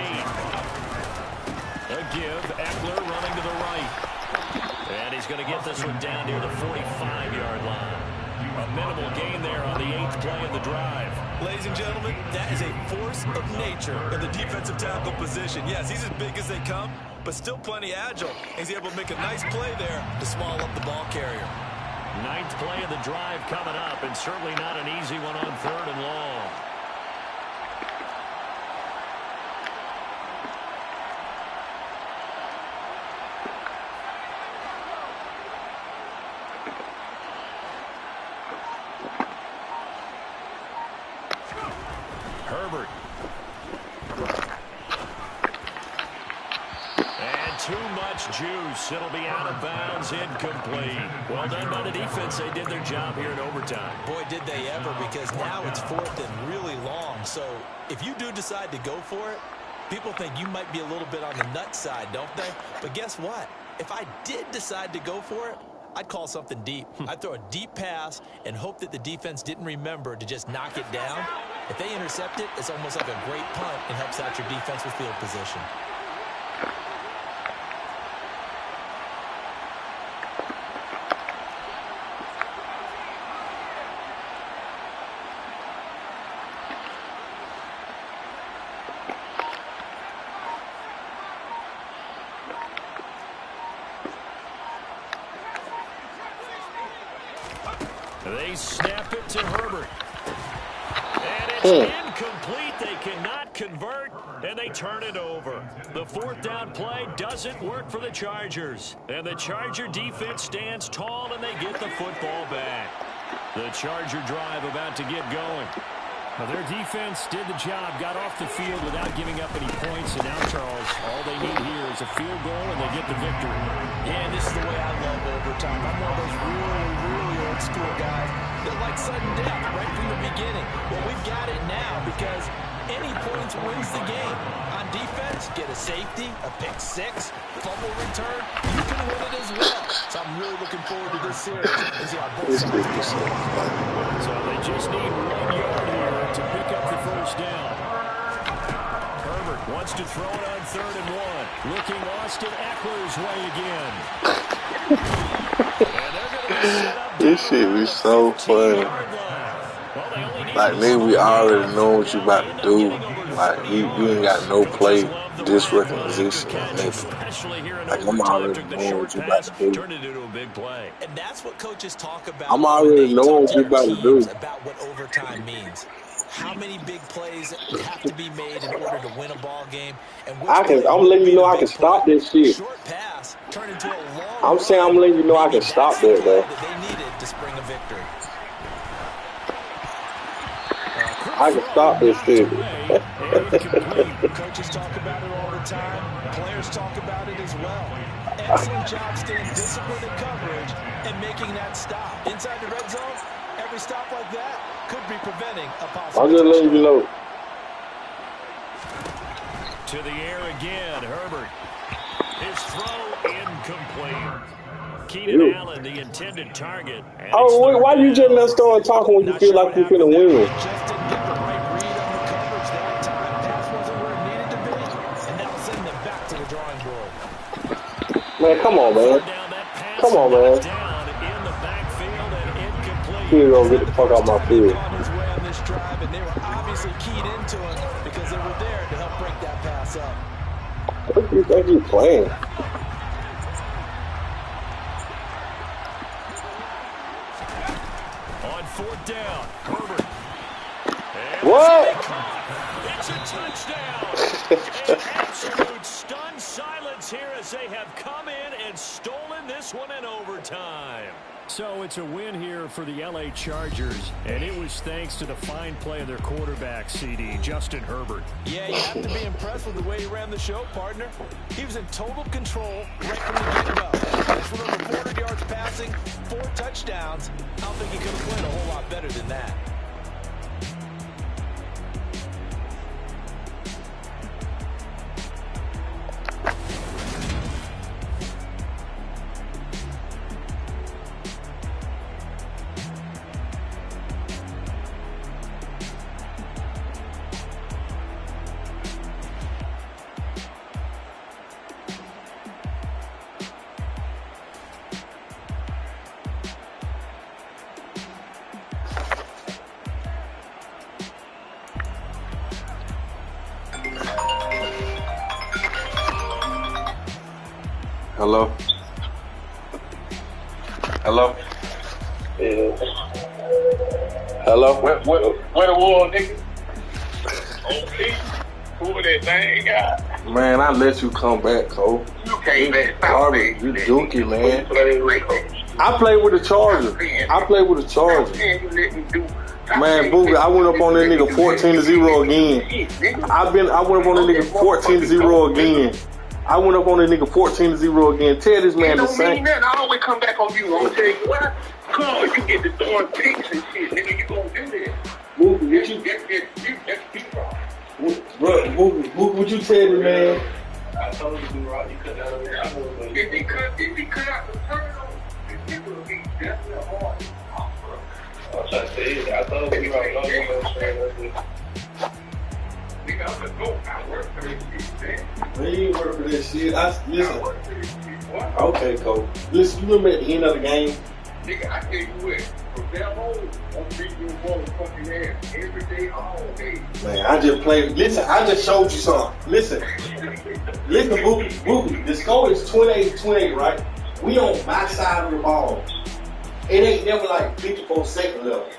A give. Eckler running to the right. And he's going to get this one down near the 45-yard line. A minimal gain there on the 8th play of the drive. Ladies and gentlemen, that is a force of nature in the defensive tackle position. Yes, he's as big as they come, but still plenty agile. He's able to make a nice play there to swallow up the ball carrier. 9th play of the drive coming up, and certainly not an easy one on 3rd and long. Herbert. And too much juice. It'll be out of bounds, incomplete. Well done by the defense. They did their job here in overtime. Boy, did they ever, because now it's 4th and really long. So if you do decide to go for it, people think you might be a little bit on the nut side, don't they? But guess what? If I did decide to go for it, I'd call something deep. I'd throw a deep pass and hope that the defense didn't remember to just knock it down. If they intercept it, it's almost like a great punt and helps out your defensive field position. They snap it to Herbert. And it's incomplete. They cannot convert, and they turn it over. The 4th down play doesn't work for the Chargers. And the Charger defense stands tall, and they get the football back. The Charger drive about to get going. Well, their defense did the job, got off the field without giving up any points, and now, Charles, all they need here is a field goal, and they get the victory. Yeah, this is the way I love overtime. I'm one of those really old school guys that like sudden death right from the beginning. Well, we've got it now because any points wins the game. On defense, get a safety, a pick six, fumble return, you can win it as well. So I'm really looking forward to this series and see how both sides go. So they just need 1 yard here to pick up the first down. Herbert wants to throw it on 3rd and 1. Looking Austin Eckler's way again. And they're going to be set up. This shit was so funny. Like, nigga, we already know what you about to do. Like, you ain't got no play disrecognition or nothing. Like, I'm already knowing what you about to do. And that's what coaches talk about. I'm already knowing what you about to do. About what overtime means. How many big plays have to be made in order to win a ball game? And I'm letting you know I can stop this shit. Short pass turned into a long I'm saying I'm letting you know I can stop that, though. That they needed to spring a victory. I can stop this shit. Coaches talk about it all the time. Players talk about it as well. Excellent job staying disciplined in coverage and making that stop. Inside the red zone, every stop like that could be preventing a possible I'm just letting you know. To the air again, Herbert. His throw incomplete. Keenan Allen, the intended target. Oh, wait, why you just not start talking when you feel like you're finna win? Just didn't get the right read on the coverage that time. Pass wasn't where it needed to be, and that'll send them back to the drawing board. Man, come on, man. Come on, man. Here, gonna get the fuck out my field. On his way on this drive, and they were obviously keyed into it because they were there to help break that pass up. What do you think you're playing? On fourth down, Herbert. What? It's a touchdown. An absolute stunned silence here as they have come in and stolen this one in overtime. So it's a win here for the L.A. Chargers, and it was thanks to the fine play of their quarterback, CD, Justin Herbert. Yeah, you have to be impressed with the way he ran the show, partner. He was in total control right from the get-go. That's for over 400 yards passing, 4 touchdowns. I don't think he could have played a whole lot better than that. Hello? Hello? Yeah. Hello? Where the war, nigga? Okay. Who that thing got? Man, I let you come back, Cole. You came back. Garbage. You dookie, man. Play with I played with the Chargers. I played with the Chargers. Man, Boogie, I went up on that nigga 14-0 again. I went up on that nigga 14-0 again. I went up on that nigga 14-0 again. Tell this man the same. I always come back on you. I'm gonna tell you what. Come, you get the throwing picks and shit, nigga. You gonna do that? Boogie, That's people. Boogie, what you tell me, man? I told you, Rod, you cut out of there. If he cut out the turtle, it would be definitely hard. I told you, right? Nigga, I'm gonna go. I work for this shit, man. Man, you ain't work for that shit. Listen. I work for this shit, boy. Okay, Cole. Listen, you remember at the end of the game? Nigga, I tell you what. From that home, I'm beating you one fucking ass every day, all day. Man, I just played. Listen, I just showed you something. Listen, Boogie. The score is 28-28, right? We on my side of the ball. It ain't never like 54 seconds left.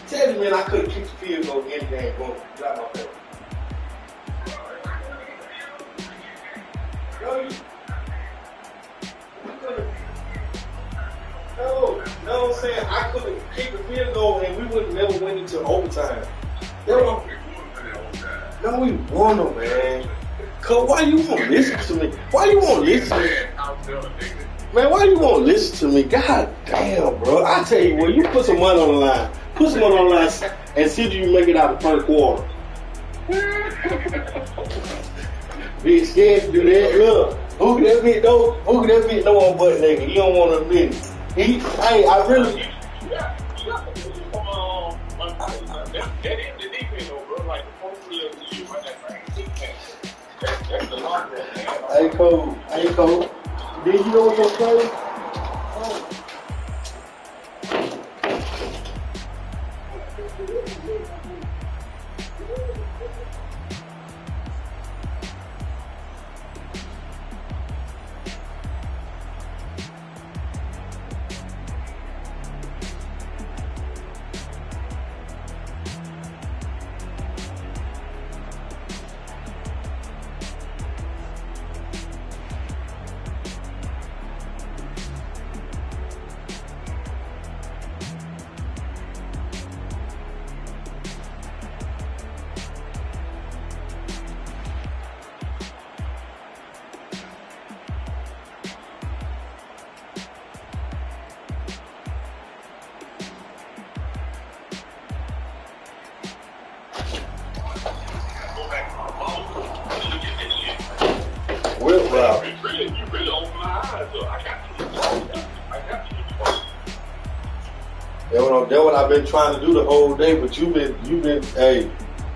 Tell me, man, I couldn't keep the field goal in the game. Boom. Got my face. No, I'm saying I couldn't keep the field goal and we would never win into overtime. No, we won them, man. Cause why you won't listen to me? Why you won't listen to me? Man, why you won't listen to me? God damn, bro. I tell you what, you put some money on the line. Put some money on the line and see if you make it out the first quarter. Be scared to do that. Look, Boogie that bitch no one but nigga. He don't want to admit it. I really. That is the defense, though, bro. Like, the first real you run that thing defense. That's the locker room, man. Hey, Cole. Did you know what's okay? That's what I've been trying to do the whole day. But you've been. Hey,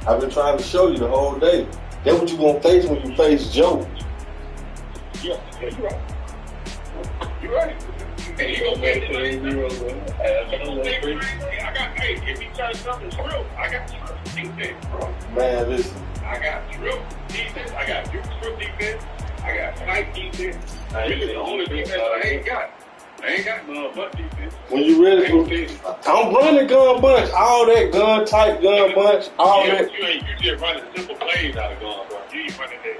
I've been trying to show you the whole day. That's what you gonna face when you face Joe. Yeah, you're right. You're right. And he gonna make it to 0, I got, hey, if he tries something true, I got true defense, bro. Man, listen. I got true defense. I got true defense. I got tight defense. Really, the only defense I ain't got. I ain't got gun bunch defense. When you ready to, I'm running gun bunch, all that gun tight gun bunch, all that. You just running simple plays out of gun bunch. You ain't running that.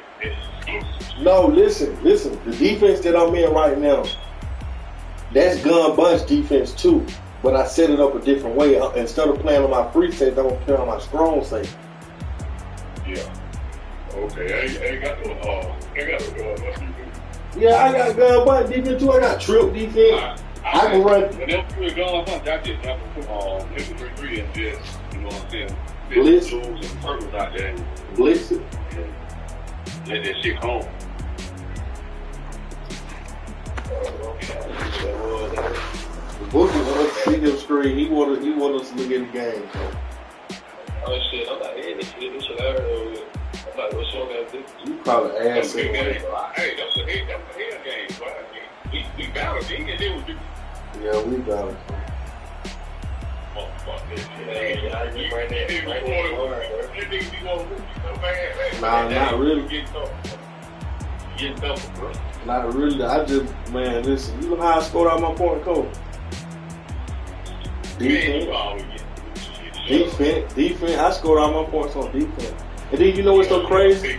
No, listen. The defense that I'm in right now, that's gun bunch defense too. But I set it up a different way. Instead of playing on my free safety, I'm gonna play on my strong safety. Yeah. Okay. I ain't got no gun bunch defense. Yeah, I got gun bunch defense too. I got trip defense. I can run. When they put gun bunch, I just have to put 3 and just, you know what I'm saying? Blitz. Blues and purples out there. Blitz it. And let that shit home. The Bookie wanted to see him screen. He wanted us to look at the game. So. Oh shit, I'm like, hey, this shit I heard over here. I'm like, what's your guys do? You probably ass him. Hey, that's a head game, bro. We battled, he can deal with you. Yeah, we battled. Fuck this shit. Nah, not really. Get tough, bro. Not really. I just, man, listen. You know how I scored out my point, coach? Defense. I scored out my points on defense. And then you know what's so crazy?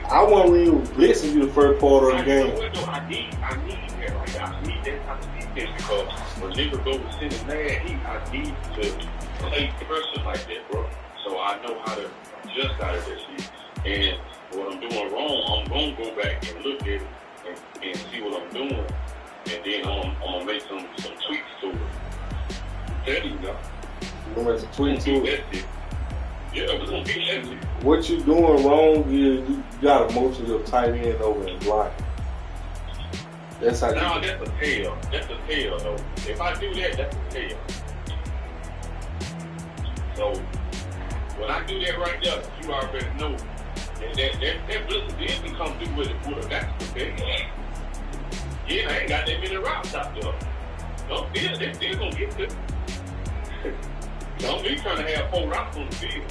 I wasn't even blitzing you the first part of the game. I need that type of defense because when niggas go to send man, I need to play pressure like that, bro. So I know how to adjust out of that shit. And what I'm doing wrong, I'm gonna go back and look at it and see what I'm doing, and then I'm gonna make some tweaks to it. Tell you now. You gonna make some tweaks to it? Yeah, we're gonna be empty. What you doing wrong is you gotta motion your tight end over and block. That's how. No, that's a tail. That's a tail, though. If I do that, that's a tail. So when I do that right there, you already know. And that blitz did come through with a basketball. Yeah, I ain't got that many routes out there. Don't feel they still gonna get to. Don't be trying to have 4 routes on the field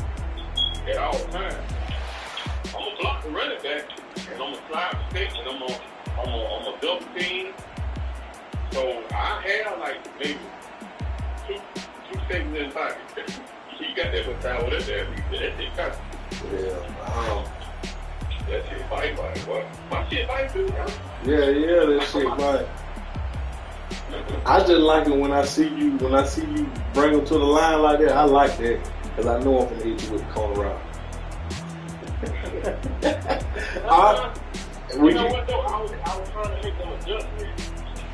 at all times. I'm gonna block the running back, and I'm gonna slide the stick, and I'm gonna double team. So I have like maybe two seconds in the pocket. You got that much time with that shit kind of. Yeah. That shit bite, boy. My shit bite too, bro. Yeah, that shit bite. I just like it when I see you bring them to the line like that. I like that because I know I'm gonna hit you with the corner route. You know what though? I was trying to make them adjustments.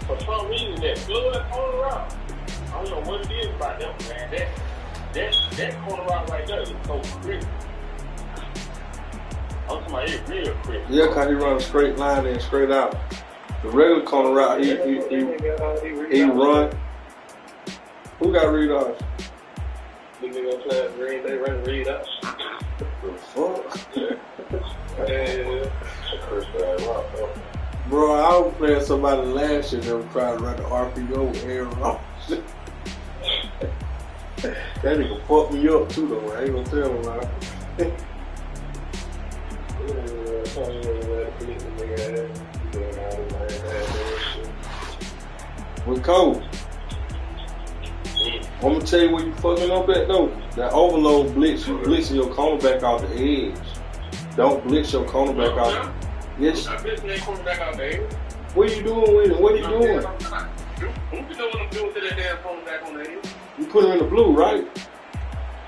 For some reason, that blood corner route, I don't know what it is about them, man. That corner route right there is so crisp. I'm talking about it real crisp. Yeah, cause he run a straight line and straight out. The regular corner route, he run. Who got read off? The nigga playing green, they run read off. The fuck? Yeah. Bro, I was playing somebody last year that was trying to run the RPO with Aaron Rodgers. That nigga fucked me up too though. I ain't gonna tell him now. With Cole, I'm gonna tell you where you fucking up at though. That overload blitz, you blitzing your cornerback off the edge. Don't blitz your cornerback off. Yes. I'm blitzing that cornerback off the edge. What are you doing with it? What are you doing? Who can know what I'm doing to that damn cornerback on the edge? You put him in the blue, right?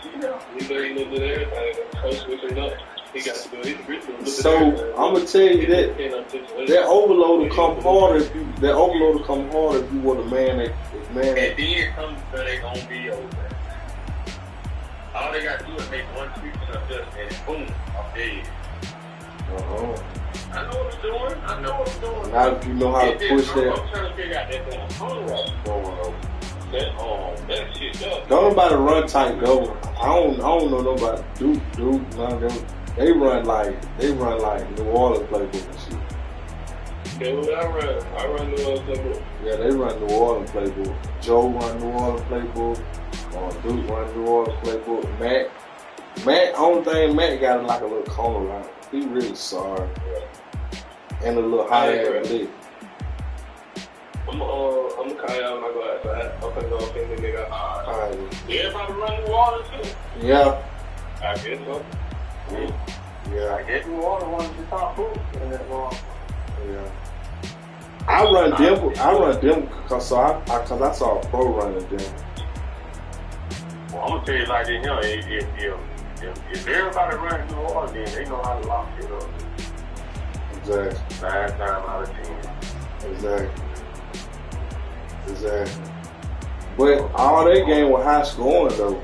Yeah. He did everything. Coach switching up. He got to do it. So I'm gonna tell you that overload will come harder if you were the man that man. And then comes to they gonna be over. All they gotta do is make one tweak and adjust, and boom, I'm dead. I know what I'm doing. Now if you know how to push that. I'm trying to figure out that damn corner route going over. That shit does. Don't nobody run tight go. I don't know nobody. Duke, none of them. They run like New Orleans playbook and shit. Yeah, I run New Orleans playbook. Yeah, they run New Orleans playbook. Joe run New Orleans playbook. Duke run New Orleans playbook. Matt, only thing Matt got like a little corner around. He really sorry. And a little high ass lip. I'm gonna call y'all when I go outside. I'm gonna go pick the nigga up. Alright. Everybody run New Orleans too? Yeah. I guess so. Yeah. I guess New Orleans one of the top foods in that long. Yeah. I run Denver because I saw a pro running Denver. Well, I'm gonna tell you like this, if everybody runs New Orleans, then they know how to lock shit up. Exactly. 9 times out of 10. Exactly. But all their games were high scoring though.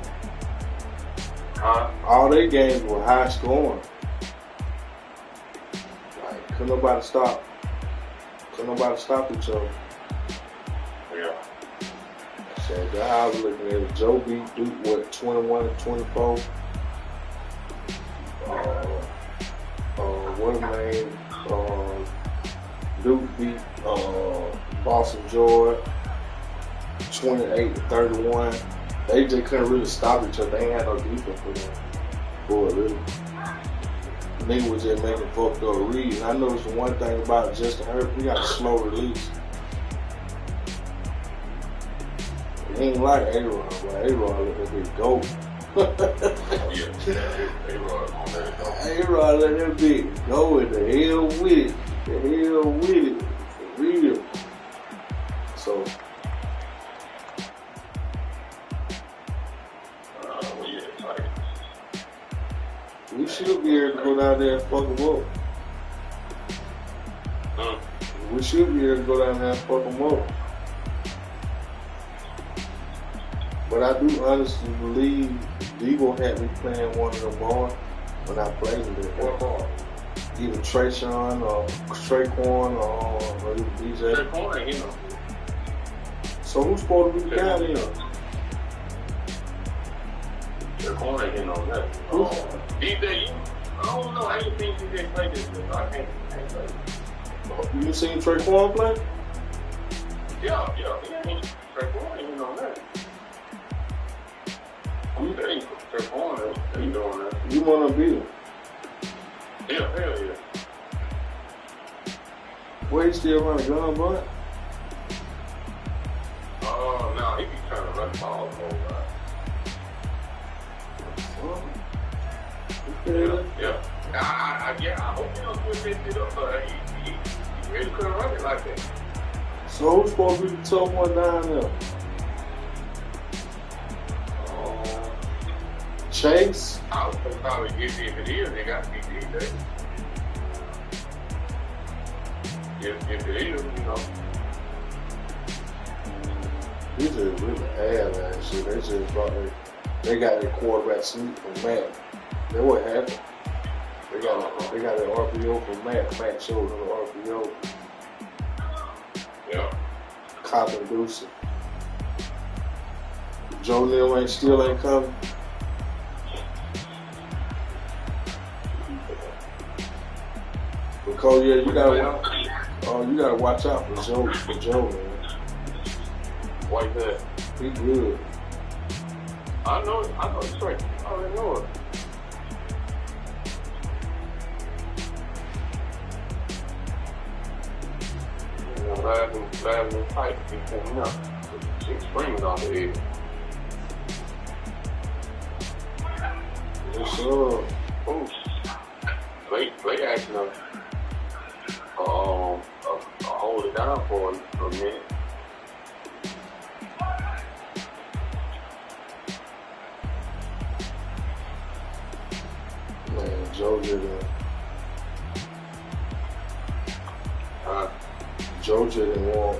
All their games were high scoring. Like couldn't nobody stop each other. Yeah. So that's how I was looking at it. Joe beat Duke, what, 21-24? What name? Duke beat Boston George 28-31. They just couldn't really stop each other. They ain't had no defense for them. Boy, really. Nigga was just making fucked up reads. I noticed the one thing about Justin Herbert, he got a slow release. He ain't like A-Rod, but A-Rod let that bitch go. A-Rod let that bitch go and the hell with it. For real. So, we should be able to go down there and fuck them up. We should be able to go down there and fuck them up. But I do honestly believe Debo had me playing one of them boys when I played with them. Either Trayshawn or Traquan or DJ. Traquan ain't him. So who's supposed to be the guy then? Traquan ain't him on that. DJ, I don't know. I ain't think DJ played this, so I can't play. You seen Traquan play? Yeah. Traquan ain't him on that. I'm saying Traquan ain't doing that. You want to beat him? Yeah, hell yeah. Where he still run a gun, bud? No, he be trying to run the ball the whole time. Yeah. I hope he don't switch that shit up, but he really couldn't run it like that. So who's supposed to be the tough one down there? Chase? I would probably if it is, they got to be DJ. If it is, you know. He just really had that shit. They just brought they got their quarterback sneak from Matt. That what happened. They got an RPO from Matt. Matt showed them the RPO. Yeah. Cop and Deuce. Joe Neal still ain't coming. Because yeah, you gotta watch out for Joe, man. Why is that? He good. I know it's right. I already know it. You know, Madden pipe keep coming up. 6 springs on the head. Yes, sir. Ooh. Play action of hold it down for a minute. Man, Joe didn't want.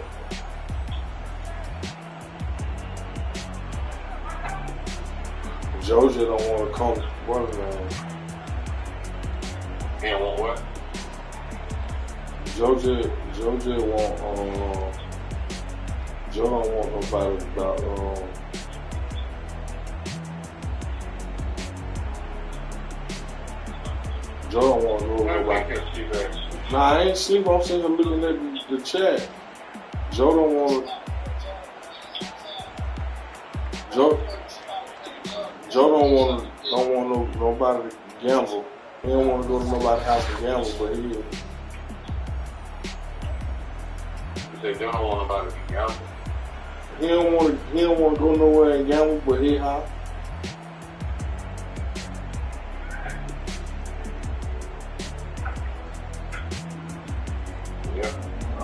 Joe just don't want to coach. What is that? He don't want what? Joe just want Joe don't want nobody about Joe don't want nobody. Nah, I ain't sleep. I'm sitting here looking at the chat. Joe don't want Joe don't want nobody to gamble. He don't want to go to nobody's house and gamble, but he is. They don't want nobody to gamble. He don't want to go nowhere and gamble, but he house.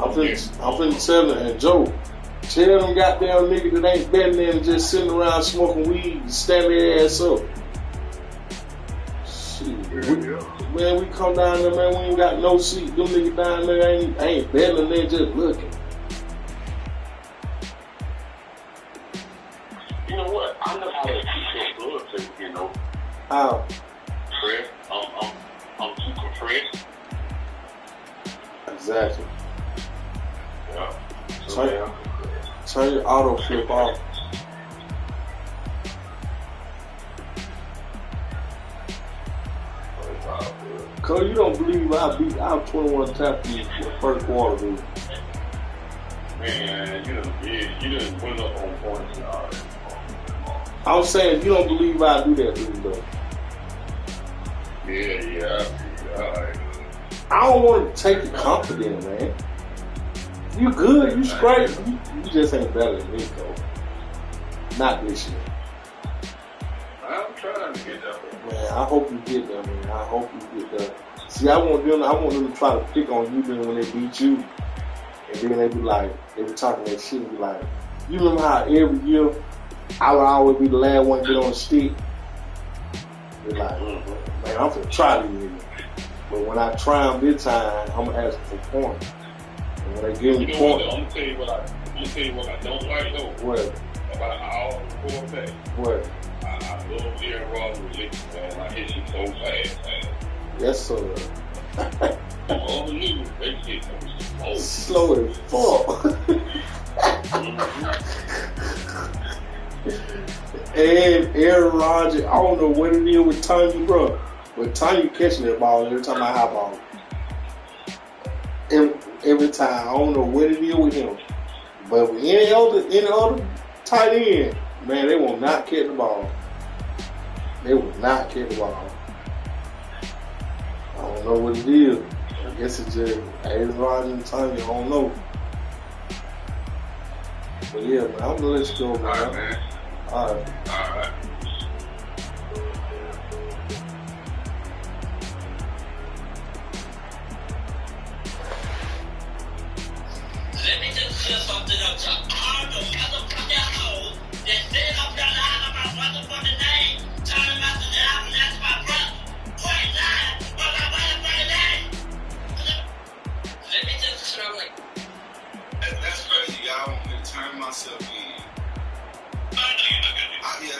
I'm finna tell him, and Joe, tell them goddamn nigga that ain't betting there and just sitting around smoking weed and stand their ass up. Man, we come down there, man, we ain't got no seat. Them niggas down there ain't betting, they just looking. You know what? I know how to keep your blood pressure, you know. How? Fresh. I'm super fresh. Exactly. Yeah. Turn your auto flip off. Cause you don't believe I'm 21 taps in the first quarter, dude. Man, you done went up on points and all that. I'm saying you don't believe I do that, dude, though. Yeah. Alright. I don't want to take it confident, man. You good, you straight. You just ain't better than me, though. Not this year. I'm trying to get that one. Man, I hope you get there, man. I hope you get there. See, I want them to try to pick on you then when they beat you. And then they be like, they be talking that shit and be like, you remember how every year I would always be the last one to get on the stick? They're like, man, I'm finna try these niggas. But when I try them this time, I'm gonna ask for points. And when they give me points, I'm gonna tell you what I don't like though. What? About all the quarterbacks. What? I love Aaron Rodgers, man. I hit you so fast, man. Yes, sir. All the niggas, they hit so slow as fuck. And Aaron Rodgers, I don't know what it is with Tanya, bro. But Tanya catching that ball every time I high ball. Every time. I don't know what it is with him. But with any other tight end, man, they will not catch the ball. They will not catch the ball. I don't know what it is. I guess it's just Aaron Rodgers and Tanya. I don't know. But yeah, man, I'm gonna let you go, man. All right, man. All right. Let me just clear something up to all the motherfucking hoes that sit up there lying on my motherfucking name, telling me that I'm not my brother. Quite lying on my motherfucking name. Let me just throw it. That's crazy. Y'all want me to turn myself in. Yeah,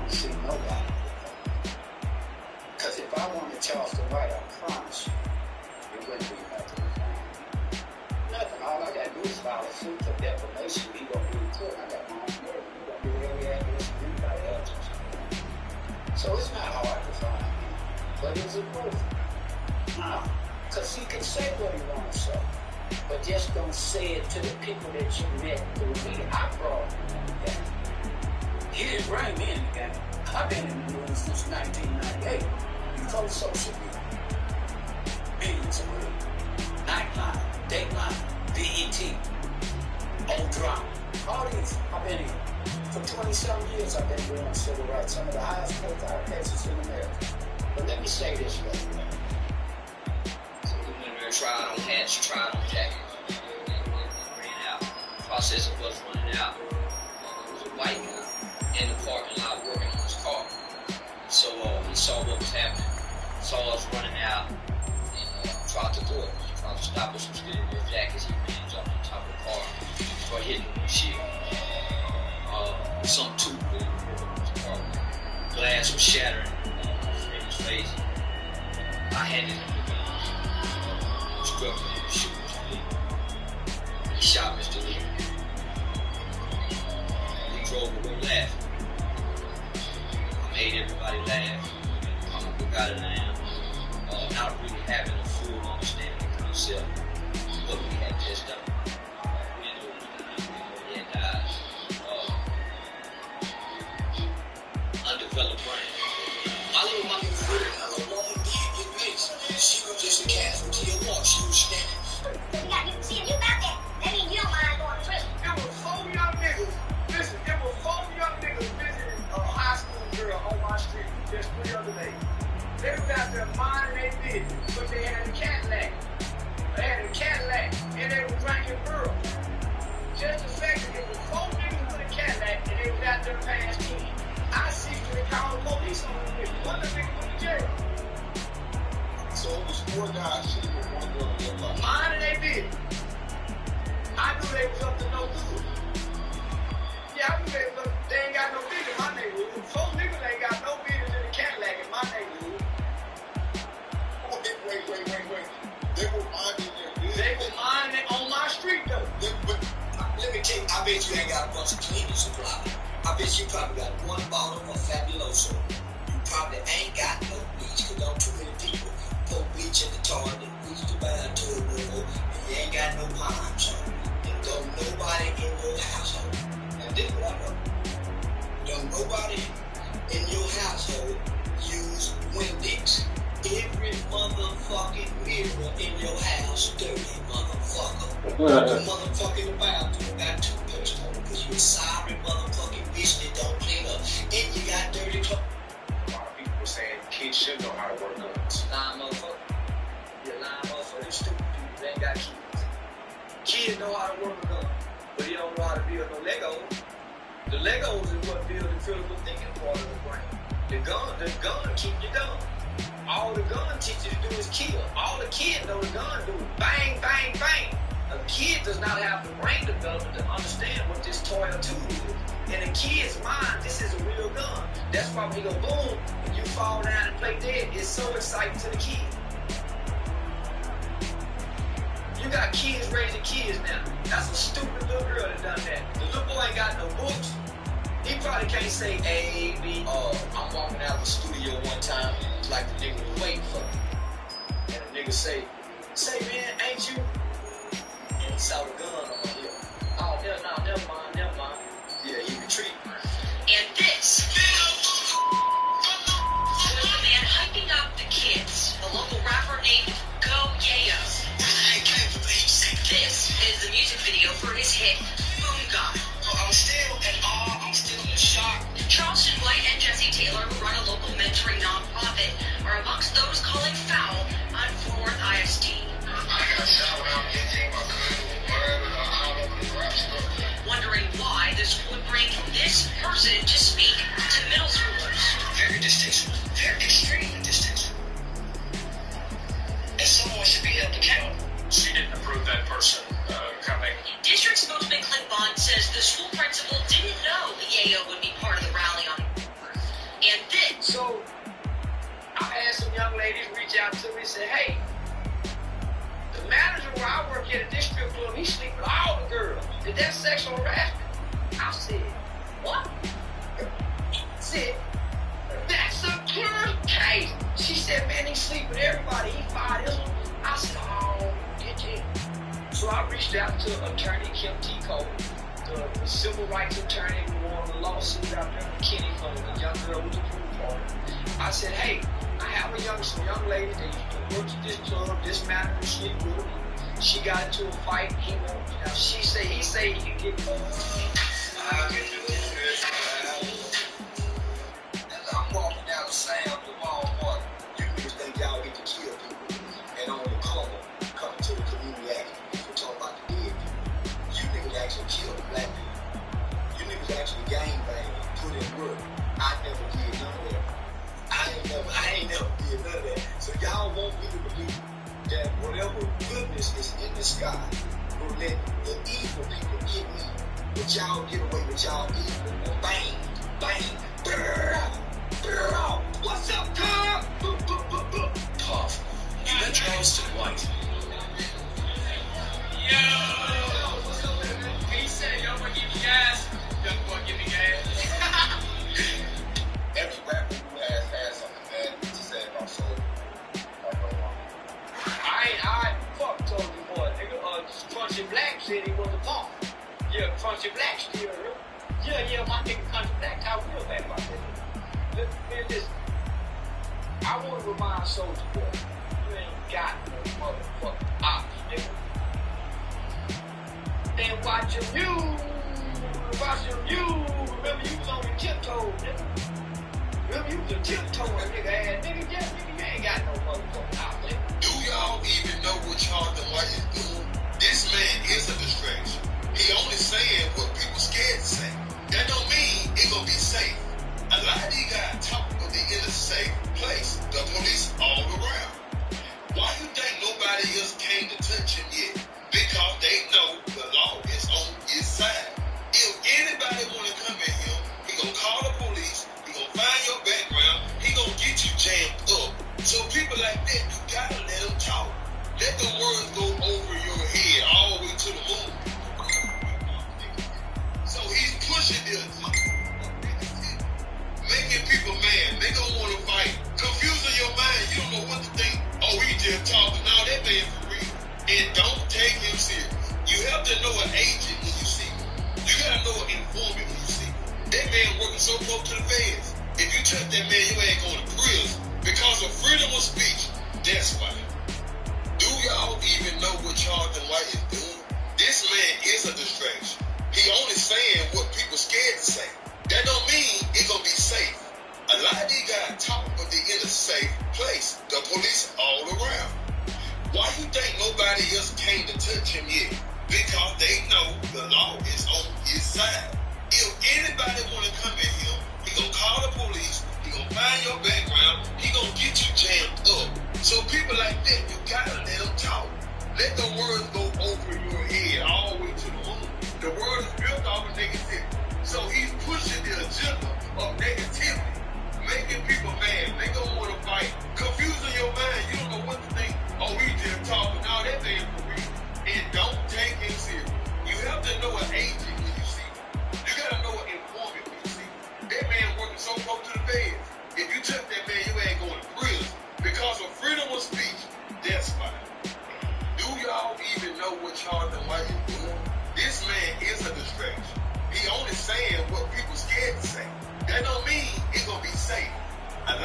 See, nobody. Because if I wanted Charleston White, I promise you, it wouldn't be nothing. Nothing. All I got to do is file a suit for defamation. He gonna do it too. I got my own word. He gonna do whatever he has to do for anybody else. So it's not hard to find him. But is it worth it? No. Because he can say what he wants to say. But just don't say it to the people that you met through me. I brought him in the game. He didn't bring me in the game. I've been in the news since 1998. Before social media. Millions of real. Nightline, Dateline, BET, Old Drama. All these, I've been here. For 20-some years, I've been doing civil rights. Some of the highest profile cases in America. But let me say this, right now. Tried on hats, tried on jackets. Ran out. Process of us running out. There was a white guy in the parking lot working on his car. So he saw what was happening, saw us running out, and tried to thwart us, tried to stop us from stealing those jackets. He ran jumped on top of the car, started hitting the windshield. Some tooth was in his car. Glass was shattering in his face. I handed him the gun. Struck him in the shoe. He shot Mr. Lee. He drove away laughing. I made everybody laugh. I got it now. Not really having a full understanding of himself. What we had just done. We didn't know he had died. Undeveloped brain. My little mommy was really a woman did get maced. She was just a casualty of war. She was standing. See, if you got that, that means you don't mind going to prison. There were 4 young niggas. Listen, there were 4 young niggas visiting a high school girl on my street just 3 other days. They was out there minding their business, but they had a Cadillac. They had a Cadillac, and they were drinking Earl. Just the fact that there were 4 niggas with a Cadillac, and they was out there past 10. I secretly called the police on them niggas. One of the niggas went to jail. So it was 4 guys sitting with one girl in their life. Minding their business. I knew they was up to no good. Yeah, I knew they ain't got no business in my neighborhood. 4 niggas ain't got no business in the Cadillac in my neighborhood. Wait. They were minding their business. They were minding it on my street though. But let me tell you, I bet you ain't got a bunch of cleaning supply. I bet you probably got 1 bottle of Fabuloso. You probably ain't got no bleach, because don't too many people pour bleach in the toilet, bleach the bathtub, and you ain't got no pine so. And don't nobody in your household. And this is what I know. Don't nobody in your household use Windex. Every motherfucking mirror in your house dirty, motherfucker. The motherfucker in the bathroom got toothpaste on it because you a sorry motherfucking bitch that don't clean up. And you got dirty clothes. A lot of people were saying kids should know how to work guns. Lying motherfucker. Yeah, lying motherfucker. Them stupid people, they ain't got kids. Kids know how to work a gun, but they don't know how to build no Legos. The Legos is what build the critical thinking part of the brain. The gun keep your gun. All the gun teaches you to do is kill. All the kids know the gun do is bang, bang, bang. A kid does not have the brain development to understand what this toy or tool is. In a kid's mind, this is a real gun. That's why when you go boom and you fall down and play dead, it's so exciting to the kid. You got kids raising kids now. That's a stupid little girl that done that. The little boy ain't got no books. He probably can't say A, B. I'm walking out of the studio one time, like the nigga was waiting for me. And the nigga say, man, ain't you? And he saw the gun on my hip. Oh, never mind. Yeah, he retreated. And this was the man hyping up the kids, a local rapper named Go Yayo. This is the music video for his hit, Boom God. I'm still in awe, I'm still in shock. Charleston White and Jesse Taylor, who run a local mentoring nonprofit, are amongst those calling foul on Fort Worth ISD. I got shot when I was 18, my cousin was murdered, all over the rap stuff. Wondering why the school would bring this person to speak to middle schoolers. Very distasteful. Very extremely distasteful. And someone should be held accountable. She didn't approve that person coming. District spokesman Clint Bond says the school principal didn't know Yayo would be part of the rally on. out to me and said, hey, the manager where I work at this strip club, he sleep with all the girls. Is that sexual harassment? I said, what? She said, that's a clear case. She said, man, he sleep with everybody. He fired this one. I said, oh, get you. So I reached out to attorney Kim Tico, the civil rights attorney who won the lawsuit out there in Kenny for the young girl with the pool party. I said, hey, I have some young lady that used to work at this club, this man who sleep with her. She got into a fight. He won't. Now he say he can get. I can do this. As I'm walking down the Sam to Walmart, you niggas think y'all get to kill people, and on the cover, coming to the community action, people talk about the dead people. You niggas actually kill the black people. You niggas actually gang bang, put in work. I never did none of that. I ain't never did none of that. So y'all want me to believe that whatever goodness is in the sky will let the evil people get me, but y'all get away with y'all evil. Bang, bang, brrr, brrr. What's up, Tom? Puff. You met Charleston White. Yo, what's up, man? He said, yo, boy, give me gas. Young boy, give me gas. Every rapper who has something bad to say about soul. I fuck told you boy, nigga. Crunchy Black said he was a punk. Yeah, Crunchy Black still real. Yeah, my nigga Crunchy Black talk real bad about that. Listen, I want to remind Soulja Boy, you ain't got no motherfucking ops, nigga. And watching you. Remember you was on your tiptoes, nigga. Remember you was a tiptoeing nigga ass nigga. Yeah, nigga, you ain't got no motherfucking ops, nigga. Do y'all even know what Charleston White is doing? This man is a distraction. He only saying what people scared to say. That don't mean it gonna be safe. A lot of these guys talk, but they in a safe place. The police all around. Why you think nobody else came to touch him yet? Because they know the law is on his side. If anybody wanna come at him, he gonna call the police, he gonna find your background, he gonna get you jammed up. So people like that, you gotta let them talk. Let the words go over your head all the way to the moon. So he's pushing this, making people mad. They don't want to fight. Confusing your mind. You don't know what to think. Oh, he just talking. Now that man for real. And don't take him serious. You have to know an agent when you see him. You gotta know an informant when you see him. That man working so close to the feds. If you touch that man, you ain't going to prison. Because of freedom of speech, that's why. Do y'all even know what Charleston White is doing? This man is a distraction. He only saying what people scared to say. That don't mean it's gonna be safe. A lot of these guys talk, but they in a safe place. The police all around. Why you think nobody else came to touch him yet? Because they know the law is on his side. If anybody wanna come at him, he gonna call the police. He gonna find your background. He gonna get you jammed up. So people like that, you gotta let them talk. Let the words go over your head all the way to the moon. The word is built off of negativity. So he's pushing the agenda of negativity, making people mad. They don't want to fight. Confusing your mind. You don't know what to think. Oh, we just talking. Now that man for real. And don't take him serious. You have to know an agent when you see him. You gotta know an informant when you see him. That man working so close to the feds. If you touch that man, you ain't going to prison. Because of freedom of speech, that's why. Do y'all even know what Charleston White is doing? This man is a distraction. He only saying what people scared to say. That don't mean it's gonna be safe. A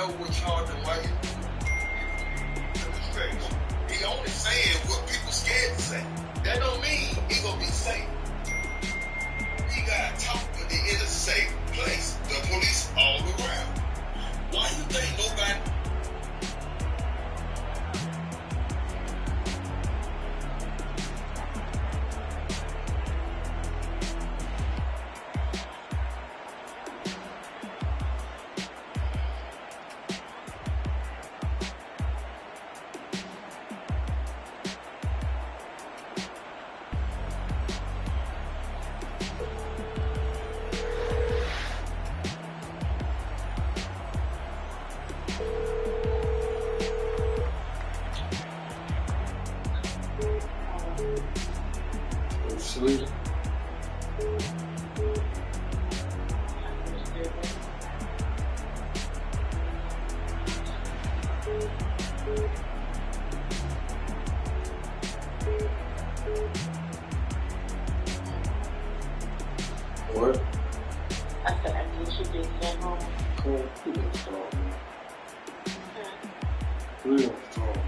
know what's hard to like. He only saying what people scared to say. That don't mean he gonna be safe. He gotta talk, but they in a safe place. The police all around. Why you think nobody? Sleep. What? I said, I need you to be at home. Cool. You can start. We don't start.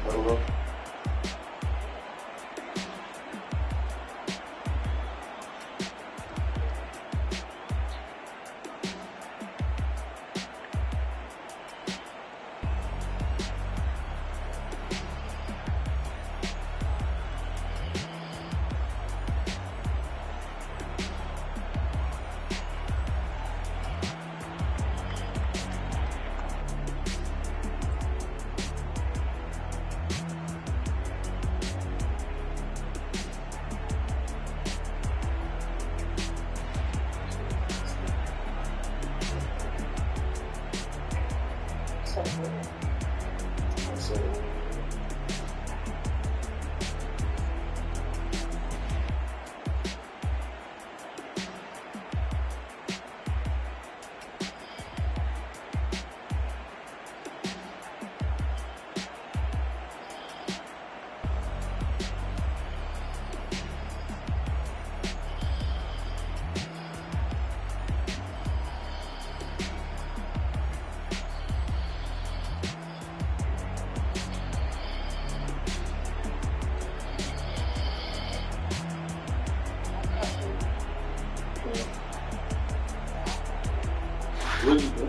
Hello. Where you go?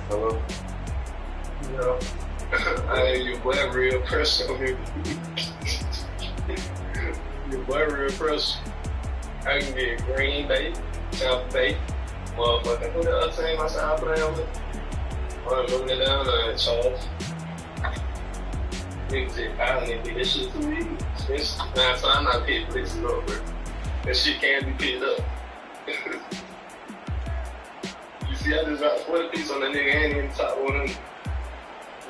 Hello? Yo. Hey, your boy real pressure on me. Your boy real pressure. I can get Green Bay, Tampa Bay, motherfucking who the other team I said I play with? I'm moving it down there, Charles. Niggas say, I don't need to be this shit too easy. Nah, so I'm not picking places over. That shit can't be picked up. You see, I just dropped 40 piece on that nigga and in the top one of them.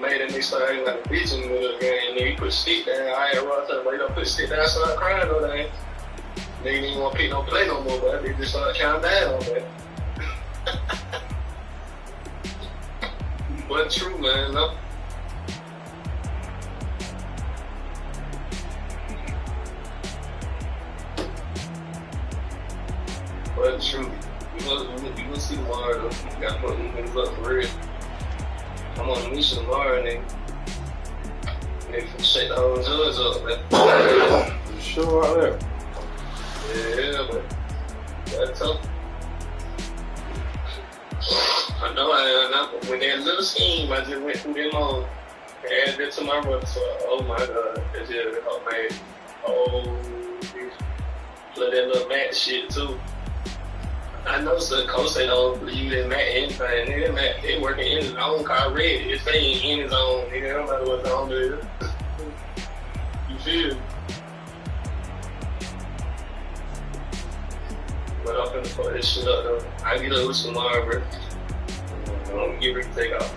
Made that nigga start acting like a bitch in the middle of the game. Nigga, he put stick down. I ain't run to the way, don't put stick down, start crying on that. Nigga didn't even want to pick no play no more, but they just started counting down on that. Wasn't true, man, no. Wasn't true. You will see tomorrow, though. You got to put these niggas up for real. I'm on a mission tomorrow, nigga. Nigga finna shake the whole judge up, man. You sure out there? Yeah, but that's tough. I know I am now, but when that little scheme, I just went through them all. Added it to my run, so oh my god, that just helped me. Oh, play that little Matt shit too. I know some coach they don't believe that Matt anything. Nigga, Matt, they working in his own car ready. If they ain't in his own, nigga, no matter what's on there. You feel me? But I'm finna fuck this shit up though. I get up with tomorrow, bro. I'm gonna get ready to take off.